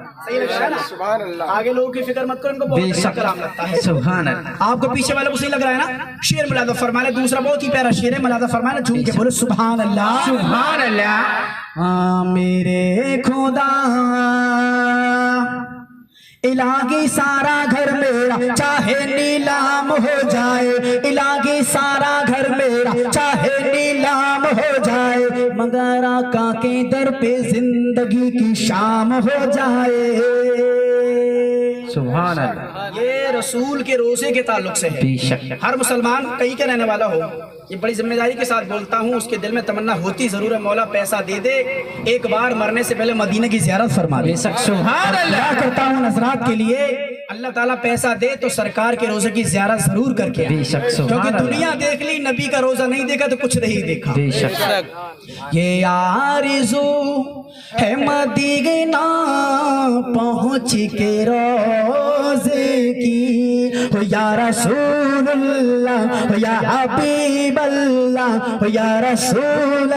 [SPEAKER 3] सुभान अल्लाह।
[SPEAKER 1] आगे लोगों की फिक्र मत करो इनको बहुत अच्छा कलाम लगता है
[SPEAKER 4] सुभान अल्लाह
[SPEAKER 1] आपको पीछे वाले को सही लग रहा है ना शेर मुलादा फरमाना दूसरा बहुत ही प्यारा शेर है मुलादा फरमाना झूम के बोलो सुभान अल्लाह
[SPEAKER 4] सुभान अल्लाह
[SPEAKER 1] हाँ मेरे खुदा इलाही सारा घर मेरा चाहे नीलाम हो जाए इलाही सारा घर मेरा चाहे नीलाम हो जाए मगर आका के दर पे जिंदगी की शाम हो जाए
[SPEAKER 4] सुभान अल्लाह
[SPEAKER 1] ये रसूल के रोजे के ताल्लुक से है
[SPEAKER 4] बेशक
[SPEAKER 1] हर मुसलमान कहीं का रहने वाला हो ये बड़ी जिम्मेदारी के साथ बोलता हूँ उसके दिल में तमन्ना होती जरूर है मौला पैसा दे दे एक बार मरने से पहले मदीने की ज़ियारत फरमा दे
[SPEAKER 4] सुभान अल्लाह
[SPEAKER 1] करता हूँ नजरात के लिए अल्लाह ताला पैसा दे तो सरकार के रोजे की ज़ियारत जरूर करके आए।
[SPEAKER 4] बेशक
[SPEAKER 1] क्योंकि दुनिया देख ली नबी का रोजा नहीं देखा तो कुछ नहीं देखा
[SPEAKER 4] बेशक
[SPEAKER 1] ये आरज़ू है मदीना पहुँच के रोजे की हो या रसूल अल्लाह हो या हबीब अल्लाह हो या रसूल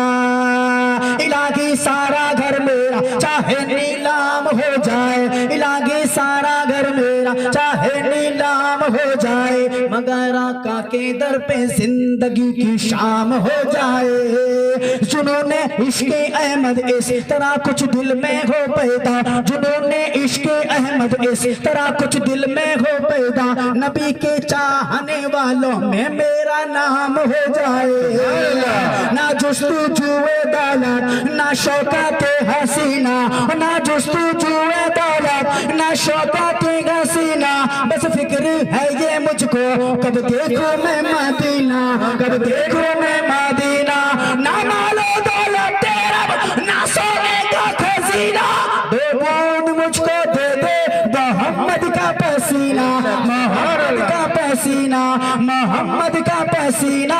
[SPEAKER 1] अल्लाह इलाही सारा घर मेरा चाहे नीलाम हो जाए इलाही सारा घर मेरा चाहे नीलाम हो जाए मगर आका के दर पे जिंदगी की शाम हो जाए जिन्होंने इश्क़े अहमद इस तरह कुछ दिल में हो पैदा जिन्होंने इश्क़े अहमद इस तरह कुछ दिल में हो पैदा नबी के चाहने वालों में मेरा नाम हो जाए ना जुस्तुजुए दौलत ना शौकत हसीना ना जुस्तुजुए दौलत ना शौकत हसीना बस फिक्र है ये मुझको कब देखूं मैं मदीना कब देखूं मैं मदीना ना मालो दौलत तेरा ना सोने का खजीना दो बूंद मुझको दे दे मोहम्मद का पसीना मोहम्मद का पसीना मोहम्मद का पसीना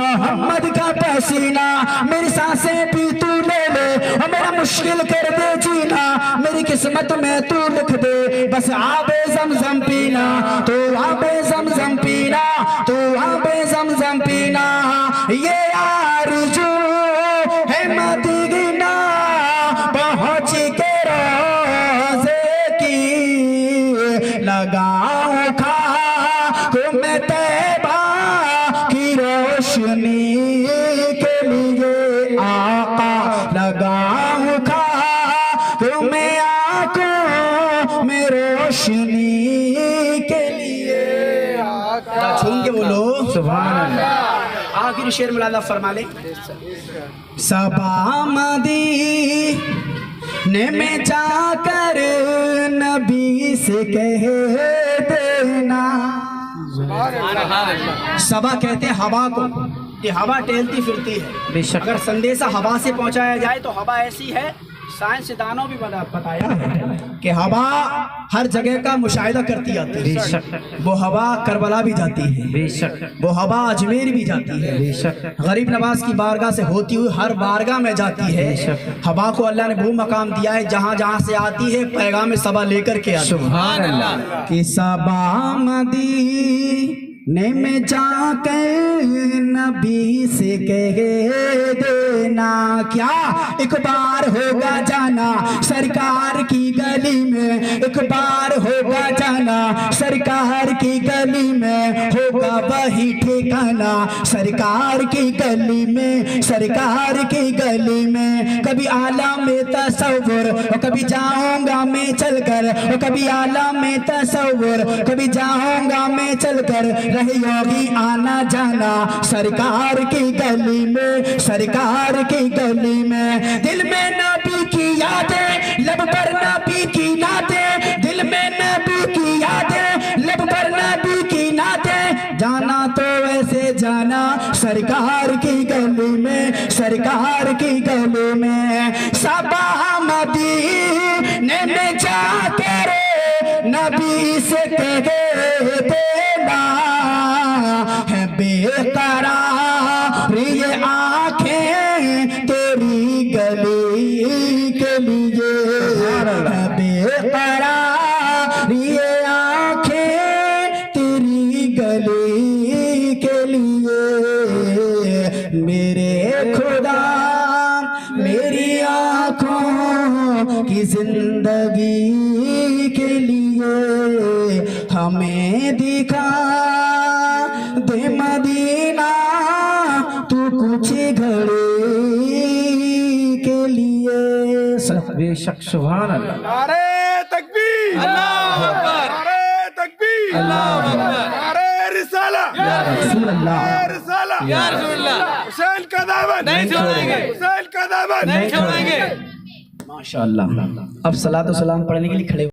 [SPEAKER 1] मोहम्मद का पसीना मेरी सांसें भी तू ले ले और मेरा मुश्किल कर दे जीना मेरी
[SPEAKER 4] किस्मत में तू लिख दे, बस आबे ज़मज़म पीना, तू आबे ज़मज़म पीना, तू आबे ज़मज़म पीना। ये आरज़ू है मदीना पहुँच के रोज़े की, लगाऊं खा को मैं तैबा की रोशनी के लिए, आका लगाऊं खा को मैं आंखों में रोशनी के लिए। छूम के बोलो सुभान अल्लाह। आखिरी शेर मुलादा फरमा ले। सबा मदीने में जाकर नबी से कह देना। सबा कहते हैं हवा को, कि हवा टहलती फिरती है। अगर संदेशा हवा से पहुंचाया जाए तो हवा ऐसी है, साइंसदानों भी बताया है कि हवा हर जगह का मुशाहिदा करती आती है। वो हवा करबला भी जाती है, वो हवा अजमेर भी जाती है, गरीब नवाज की बारगाह से होती हुई हर बारगाह में जाती है। हवा को अल्लाह ने वो मकाम दिया है जहाँ जहाँ से आती है पैगाम सबा लेकर के आती है। सुभान अल्लाह। कि सबा मदीने में जाकर नबी से कह देना, क्या एक बार होगा जाना सरकार की गली में, एक बार होगा जाना सरकार की गली में, होगा वही ठिकाना सरकार की गली में, सरकार की गली में। कभी आलम में तसव्वुर और कभी जाऊंगा मैं चलकर, और कभी आलम में तसव्वुर कभी जाऊंगा मैं चलकर, रही होगी आना जाना सरकार की गली में, सरकार की गली में। दिल में नबी की यादें, लब पर नबी की नातें, दिल में नबी की यादें, लब पर नबी की नातें। जाना तो वैसे जाना सरकार की गली में, सरकार की गली में। सबा मदीने में जाकर नबी से कह देना, है बेकरार ये आंखें तेरी गली के लिए, है बेकरार ये आंखें तेरी गली के लिए। मेरे खुदा मेरी आंखों की जिंदगी के लिए, हमें दिखा दे मदीना तू कुछ घड़ी के लिए। बेशक सुभान अल्लाह।
[SPEAKER 3] नारे तकबीर,
[SPEAKER 5] अल्लाहु अकबर,
[SPEAKER 3] नारे तकबीर,
[SPEAKER 5] अल्लाहु अकबर,
[SPEAKER 3] नारे रिसाला,
[SPEAKER 4] या रसूल अल्लाह,
[SPEAKER 3] नारे रिसाला,
[SPEAKER 5] या रसूलुल्लाह।
[SPEAKER 3] हुसैन का दामन
[SPEAKER 5] नहीं छोड़ेंगे,
[SPEAKER 3] हुसैन का दामन
[SPEAKER 5] नहीं छोड़ेंगे।
[SPEAKER 4] माशाअल्लाह। अब सलातो सलाम पढ़ने के लिए खड़े